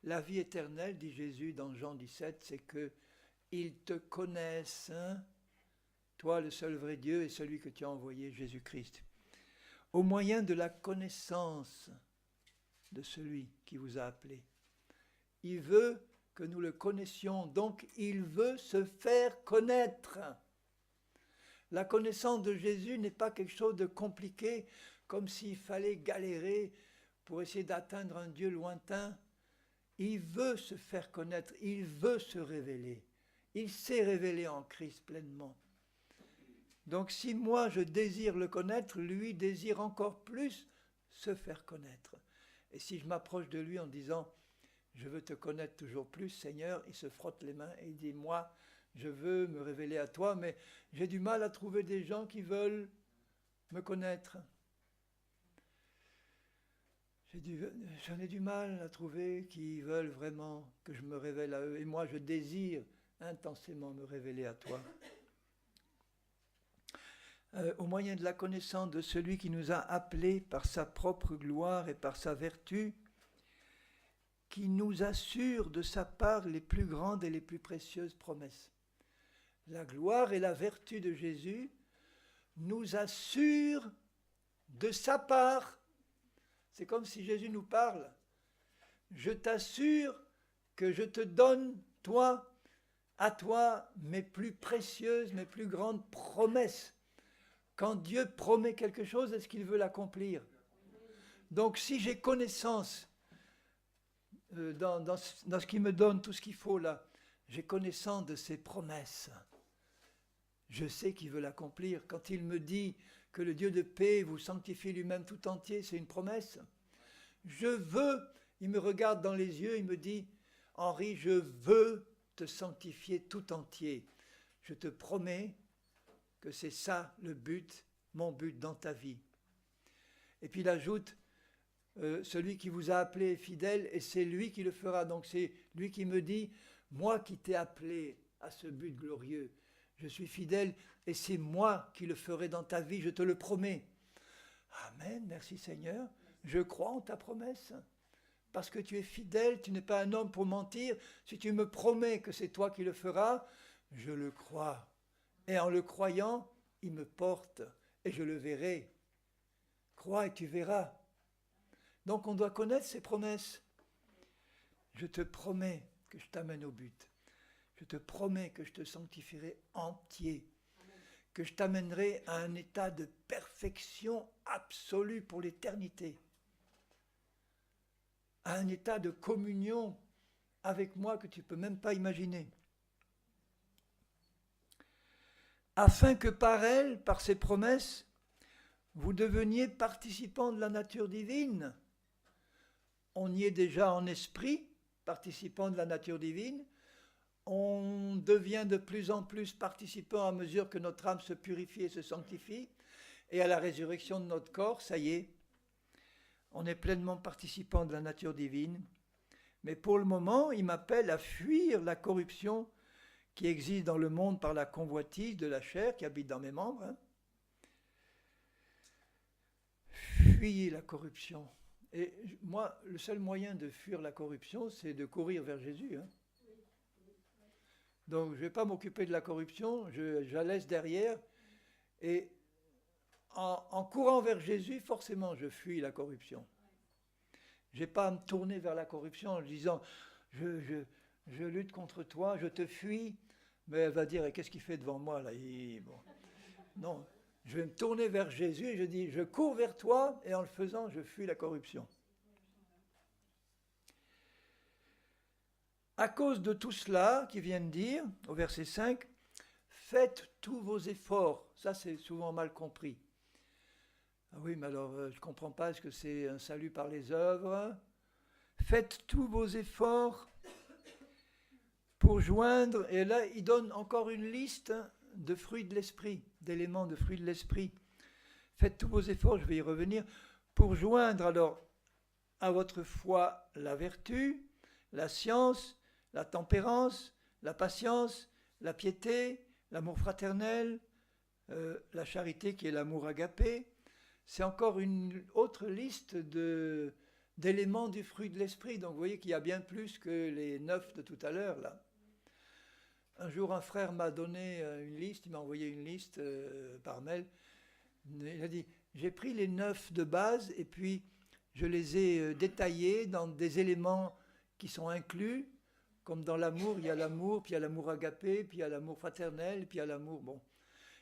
La vie éternelle, dit Jésus dans Jean 17, c'est qu'ils te connaissent, hein, toi le seul vrai Dieu et celui que tu as envoyé, Jésus-Christ. Au moyen de la connaissance de celui qui vous a appelés. Il veut que nous le connaissions, donc il veut se faire connaître. La connaissance de Jésus n'est pas quelque chose de compliqué, comme s'il fallait galérer pour essayer d'atteindre un Dieu lointain. Il veut se faire connaître, il veut se révéler. Il s'est révélé en Christ pleinement. Donc si moi je désire le connaître, lui désire encore plus se faire connaître. Et si je m'approche de lui en disant « Je veux te connaître toujours plus, Seigneur », il se frotte les mains et il dit « Moi, je veux me révéler à toi, mais j'ai du mal à trouver des gens qui veulent me connaître. J'en ai du mal à trouver qui veulent vraiment que je me révèle à eux. Et moi, je désire intensément me révéler à toi. » Au moyen de la connaissance de celui qui nous a appelés par sa propre gloire et par sa vertu, qui nous assure de sa part les plus grandes et les plus précieuses promesses. La gloire et la vertu de Jésus nous assurent de sa part. C'est comme si Jésus nous parle. Je t'assure que je te donne, toi, à toi, mes plus précieuses, mes plus grandes promesses. Quand Dieu promet quelque chose, est-ce qu'il veut l'accomplir? Donc si j'ai connaissance dans ce qu'il me donne, tout ce qu'il faut là, j'ai connaissance de ses promesses. Je sais qu'il veut l'accomplir. Quand il me dit que le Dieu de paix vous sanctifie lui-même tout entier, c'est une promesse. Je veux, il me regarde dans les yeux, il me dit, Henri, je veux te sanctifier tout entier. Je te promets que c'est ça le but, mon but dans ta vie. Et puis il ajoute, celui qui vous a appelé est fidèle et c'est lui qui le fera. Donc c'est lui qui me dit, moi qui t'ai appelé à ce but glorieux, je suis fidèle et c'est moi qui le ferai dans ta vie, je te le promets. Amen, merci Seigneur, je crois en ta promesse. Parce que tu es fidèle, tu n'es pas un homme pour mentir. Si tu me promets que c'est toi qui le feras, je le crois. Et en le croyant, il me porte et je le verrai. Crois et tu verras. Donc on doit connaître ses promesses. Je te promets que je t'amène au but. Je te promets que je te sanctifierai entier. Que je t'amènerai à un état de perfection absolue pour l'éternité. À un état de communion avec moi que tu ne peux même pas imaginer. Afin que par elle, par ses promesses, vous deveniez participants de la nature divine. On y est déjà en esprit, participants de la nature divine. On devient de plus en plus participants à mesure que notre âme se purifie et se sanctifie. Et à la résurrection de notre corps, ça y est, on est pleinement participants de la nature divine. Mais pour le moment, il m'appelle à fuir la corruption qui existe dans le monde par la convoitise de la chair qui habite dans mes membres. Hein. Fuyez la corruption. Et moi, le seul moyen de fuir la corruption, c'est de courir vers Jésus. Hein. Donc, je ne vais pas m'occuper de la corruption, je la laisse derrière. Et en courant vers Jésus, forcément, je fuis la corruption. Je n'ai pas à me tourner vers la corruption en disant je lutte contre toi, je te fuis. Mais elle va dire, qu'est-ce qu'il fait devant moi là? Bon. Non, je vais me tourner vers Jésus et je dis, je cours vers toi et en le faisant, je fuis la corruption. À cause de tout cela qui vient de dire, au verset 5, faites tous vos efforts. Ça, c'est souvent mal compris. Ah oui, mais alors, je ne comprends pas, est-ce que c'est un salut par les œuvres? Faites tous vos efforts pour joindre, et là, il donne encore une liste de fruits de l'esprit, d'éléments de fruits de l'esprit. Faites tous vos efforts, je vais y revenir, pour joindre alors à votre foi la vertu, la science, la tempérance, la patience, la piété, l'amour fraternel, la charité qui est l'amour agapé. C'est encore une autre liste d'éléments du fruit de l'esprit. Donc vous voyez qu'il y a bien plus que les 9 de tout à l'heure là. Un jour, un frère m'a donné une liste, il m'a envoyé une liste par mail. Il a dit, j'ai pris les 9 de base et puis je les ai détaillés dans des éléments qui sont inclus, comme dans l'amour, il y a l'amour, puis il y a l'amour agapé, puis il y a l'amour fraternel, puis il y a l'amour, bon.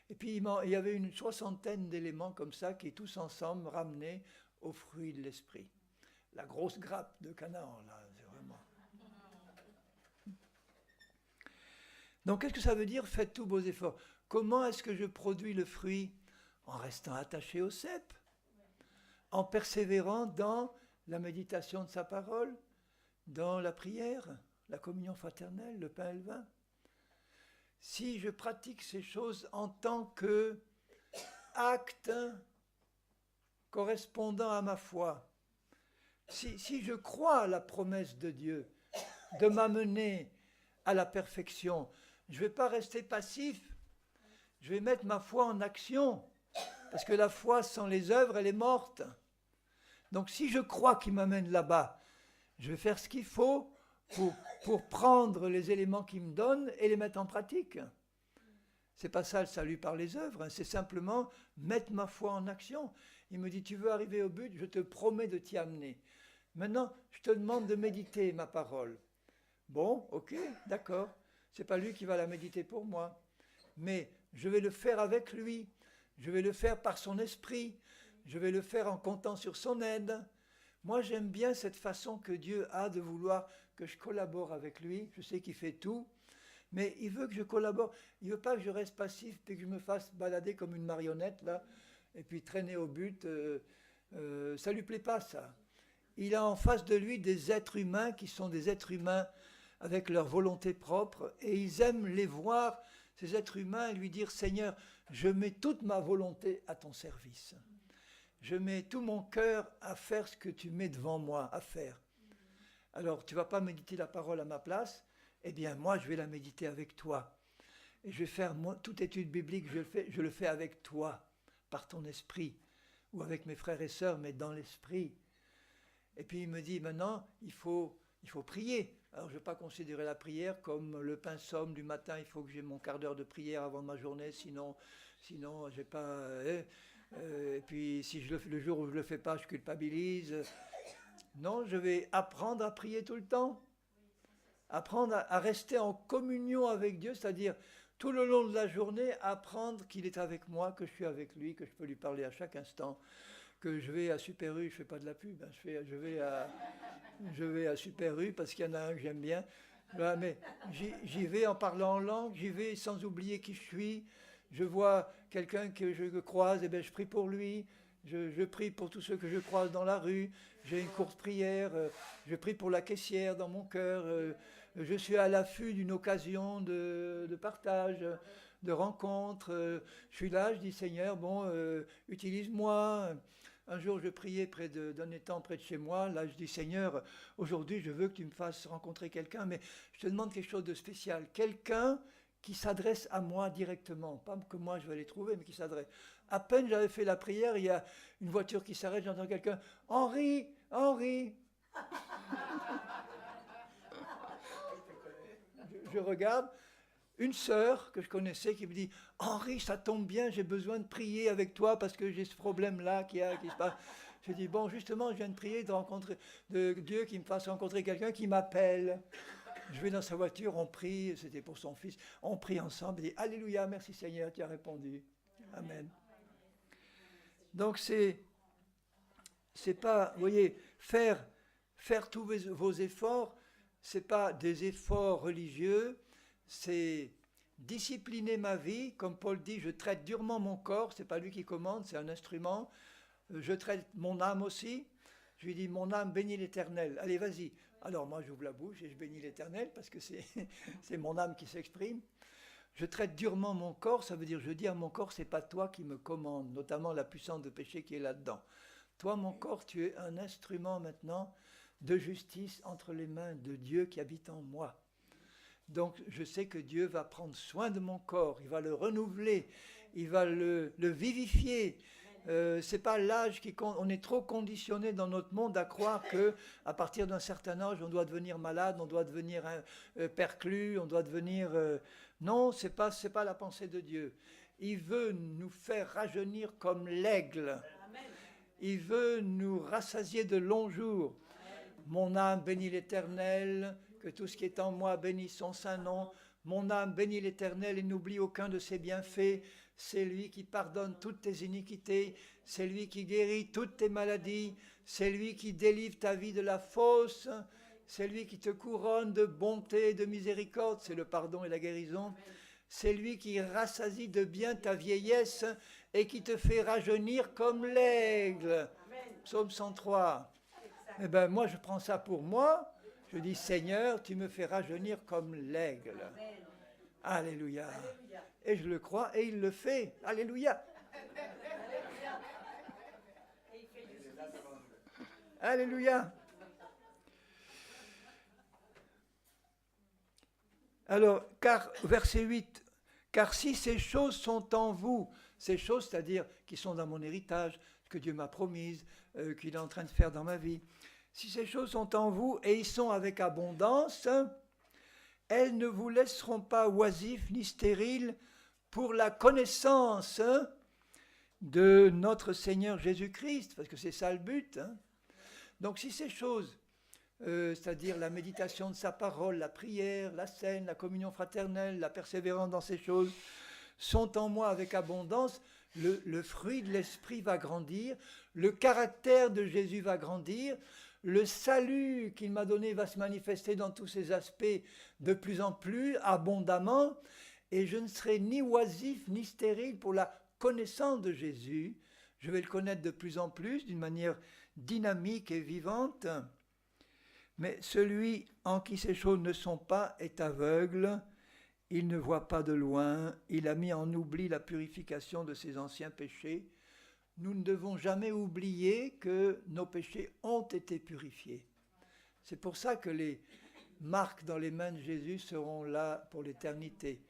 Et puis il y avait une 60aine d'éléments comme ça qui tous ensemble ramenaient au fruit de l'esprit. La grosse grappe de Canaan, là, c'est vraiment... Donc, qu'est-ce que ça veut dire? Faites tous vos efforts. Comment est-ce que je produis le fruit? En restant attaché au cep, en persévérant dans la méditation de sa parole, dans la prière, la communion fraternelle, le pain et le vin. Si je pratique ces choses en tant qu'acte correspondant à ma foi, si je crois à la promesse de Dieu de m'amener à la perfection, je ne vais pas rester passif, je vais mettre ma foi en action, parce que la foi sans les œuvres, elle est morte. Donc si je crois qu'il m'amène là-bas, je vais faire ce qu'il faut pour prendre les éléments qu'il me donne et les mettre en pratique. C'est pas ça le salut par les œuvres, hein, c'est simplement mettre ma foi en action. Il me dit, tu veux arriver au but, je te promets de t'y amener. Maintenant, je te demande de méditer ma parole. Bon, ok, d'accord. C'est pas lui qui va la méditer pour moi. Mais je vais le faire avec lui. Je vais le faire par son esprit. Je vais le faire en comptant sur son aide. Moi, j'aime bien cette façon que Dieu a de vouloir que je collabore avec lui. Je sais qu'il fait tout. Mais il veut que je collabore. Il ne veut pas que je reste passif et que je me fasse balader comme une marionnette, là, et puis traîner au but. Ça ne lui plaît pas, ça. Il a en face de lui des êtres humains qui sont des êtres humains avec leur volonté propre, et ils aiment les voir, ces êtres humains, et lui dire, Seigneur, je mets toute ma volonté à ton service. Je mets tout mon cœur à faire ce que tu mets devant moi à faire. Alors, tu ne vas pas méditer la parole à ma place, eh bien, moi, je vais la méditer avec toi. Et je vais faire, toute étude biblique, je le fais avec toi, par ton esprit, ou avec mes frères et sœurs, mais dans l'esprit. Et puis, il me dit, maintenant, il faut prier. Alors, je ne vais pas considérer la prière comme le pain somme du matin, il faut que j'ai mon quart d'heure de prière avant ma journée, sinon je n'ai pas... et puis, si le jour où je ne le fais pas, je culpabilise. Non, je vais apprendre à prier tout le temps. Apprendre à rester en communion avec Dieu, c'est-à-dire tout le long de la journée, apprendre qu'il est avec moi, que je suis avec lui, que je peux lui parler à chaque instant, que je vais à Super U, je ne fais pas de la pub, hein, je vais à Super U parce qu'il y en a un que j'aime bien, voilà, mais j'y vais en parlant en langue, j'y vais sans oublier qui je suis. Je vois quelqu'un que je croise, et bien je prie pour lui. Je prie pour tous ceux que je croise dans la rue. J'ai une courte prière. Je prie pour la caissière dans mon cœur. Je suis à l'affût d'une occasion de partage, de rencontre. Je suis là, je dis Seigneur, bon, utilise-moi. Un jour, je priais d'un étang près de chez moi. Là, je dis Seigneur, aujourd'hui, je veux que tu me fasses rencontrer quelqu'un, mais je te demande quelque chose de spécial. Quelqu'un qui s'adresse à moi directement. Pas que moi, je vais les trouver, mais qui s'adresse. À peine j'avais fait la prière, il y a une voiture qui s'arrête, j'entends quelqu'un « Henri, Henri !» Je regarde, une sœur que je connaissais qui me dit « Henri, ça tombe bien, j'ai besoin de prier avec toi parce que j'ai ce problème-là qui se passe. » Je dis « Bon, justement, je viens de prier de Dieu qui me fasse rencontrer quelqu'un qui m'appelle. » Je vais dans sa voiture, on prie, c'était pour son fils, on prie ensemble, et dit « Alléluia, merci Seigneur, tu as répondu. » Amen. Donc c'est pas, vous voyez, faire tous vos efforts, c'est pas des efforts religieux, c'est discipliner ma vie, comme Paul dit, je traite durement mon corps, c'est pas lui qui commande, c'est un instrument, je traite mon âme aussi, je lui dis mon âme bénit l'Éternel, allez vas-y. Alors moi j'ouvre la bouche et je bénis l'Éternel parce que c'est mon âme qui s'exprime. Je traite durement mon corps, ça veut dire je dis à mon corps, c'est pas toi qui me commande, notamment la puissance de péché qui est là-dedans. Toi, mon corps, tu es un instrument maintenant de justice entre les mains de Dieu qui habite en moi. Donc, je sais que Dieu va prendre soin de mon corps, il va le renouveler, il va le vivifier. C'est pas l'âge qui compte. On est trop conditionné dans notre monde à croire que à partir d'un certain âge, on doit devenir malade, on doit devenir perclus, on doit devenir... Non, c'est pas la pensée de Dieu. Il veut nous faire rajeunir comme l'aigle. Il veut nous rassasier de longs jours. Mon âme bénit l'Éternel, que tout ce qui est en moi bénisse son saint nom. Mon âme bénit l'Éternel et n'oublie aucun de ses bienfaits. C'est lui qui pardonne toutes tes iniquités. C'est lui qui guérit toutes tes maladies. C'est lui qui délivre ta vie de la fosse. C'est lui qui te couronne de bonté et de miséricorde. C'est le pardon et la guérison. C'est lui qui rassasie de bien ta vieillesse et qui te fait rajeunir comme l'aigle. Psaume 103. Eh bien, moi, je prends ça pour moi. Je dis, Seigneur, tu me fais rajeunir comme l'aigle. Alléluia. Et je le crois et il le fait. Alléluia. Alléluia. Alors, verset 8, car si ces choses sont en vous, ces choses, c'est-à-dire qui sont dans mon héritage, que Dieu m'a promise, qu'il est en train de faire dans ma vie, si ces choses sont en vous et ils sont avec abondance, elles ne vous laisseront pas oisifs ni stériles pour la connaissance de notre Seigneur Jésus-Christ, parce que c'est ça le but. Donc si ces choses, c'est-à-dire la méditation de sa parole, la prière, la scène, la communion fraternelle, la persévérance dans ces choses, sont en moi avec abondance, le fruit de l'esprit va grandir, le caractère de Jésus va grandir, le salut qu'il m'a donné va se manifester dans tous ses aspects de plus en plus abondamment, et je ne serai ni oisif ni stérile pour la connaissance de Jésus. Je vais le connaître de plus en plus, d'une manière dynamique et vivante. Mais celui en qui ces choses ne sont pas est aveugle, il ne voit pas de loin, il a mis en oubli la purification de ses anciens péchés. Nous ne devons jamais oublier que nos péchés ont été purifiés. C'est pour ça que les marques dans les mains de Jésus seront là pour l'éternité.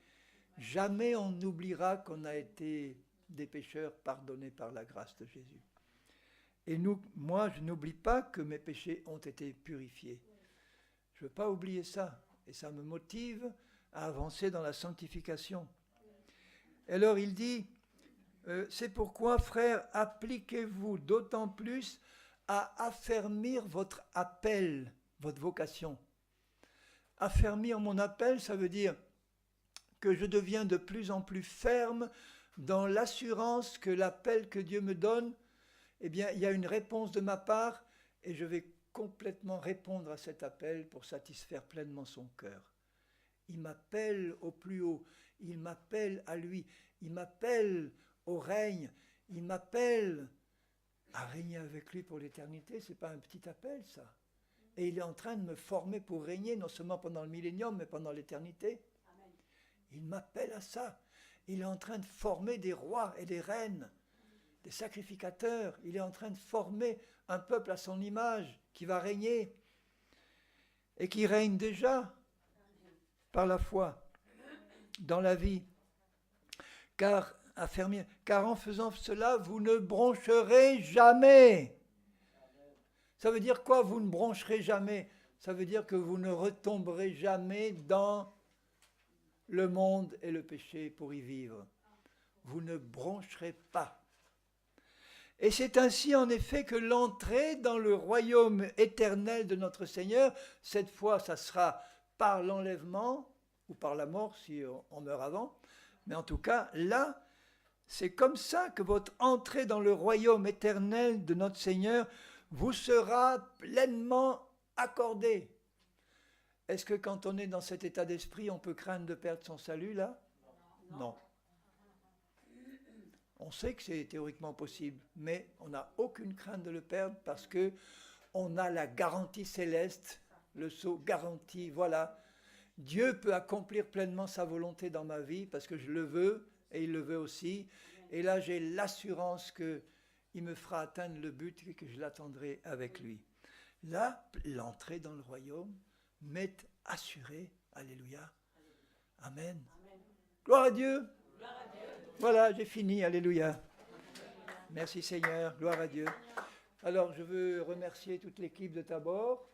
Jamais on n'oubliera qu'on a été des pécheurs pardonnés par la grâce de Jésus. Et moi, je n'oublie pas que mes péchés ont été purifiés. Je ne veux pas oublier ça. Et ça me motive à avancer dans la sanctification. Et alors il dit, c'est pourquoi, frères, appliquez-vous d'autant plus à affermir votre appel, votre vocation. Affermir mon appel, ça veut dire que je deviens de plus en plus ferme dans l'assurance que l'appel que Dieu me donne, eh bien, il y a une réponse de ma part et je vais complètement répondre à cet appel pour satisfaire pleinement son cœur. Il m'appelle au plus haut, il m'appelle à lui, il m'appelle au règne, il m'appelle à régner avec lui pour l'éternité. Ce n'est pas un petit appel, ça. Et il est en train de me former pour régner, non seulement pendant le millénium, mais pendant l'éternité. Amen. Il m'appelle à ça. Il est en train de former des rois et des reines, des sacrificateurs. Il est en train de former un peuple à son image qui va régner et qui règne déjà par la foi dans la vie. Car en faisant cela, vous ne broncherez jamais. Ça veut dire quoi, vous ne broncherez jamais? Ça veut dire que vous ne retomberez jamais dans le monde et le péché pour y vivre. Vous ne broncherez pas. Et c'est ainsi en effet que l'entrée dans le royaume éternel de notre Seigneur, cette fois ça sera par l'enlèvement ou par la mort si on meurt avant, mais en tout cas là, c'est comme ça que votre entrée dans le royaume éternel de notre Seigneur vous sera pleinement accordée. Est-ce que quand on est dans cet état d'esprit, on peut craindre de perdre son salut là? Non. On sait que c'est théoriquement possible, mais on n'a aucune crainte de le perdre parce que on a la garantie céleste, le sceau garanti, voilà. Dieu peut accomplir pleinement sa volonté dans ma vie parce que je le veux et il le veut aussi. Et là, j'ai l'assurance qu'il il me fera atteindre le but et que je l'attendrai avec lui. Là, l'entrée dans le royaume m'est assurée. Alléluia. Amen. Gloire à Dieu. Voilà, j'ai fini. Alléluia. Merci Seigneur. Gloire à Dieu. Alors, je veux remercier toute l'équipe de Tabor,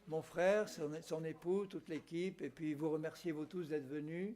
mon frère, son époux, toute l'équipe, et puis vous remercier vous tous d'être venus.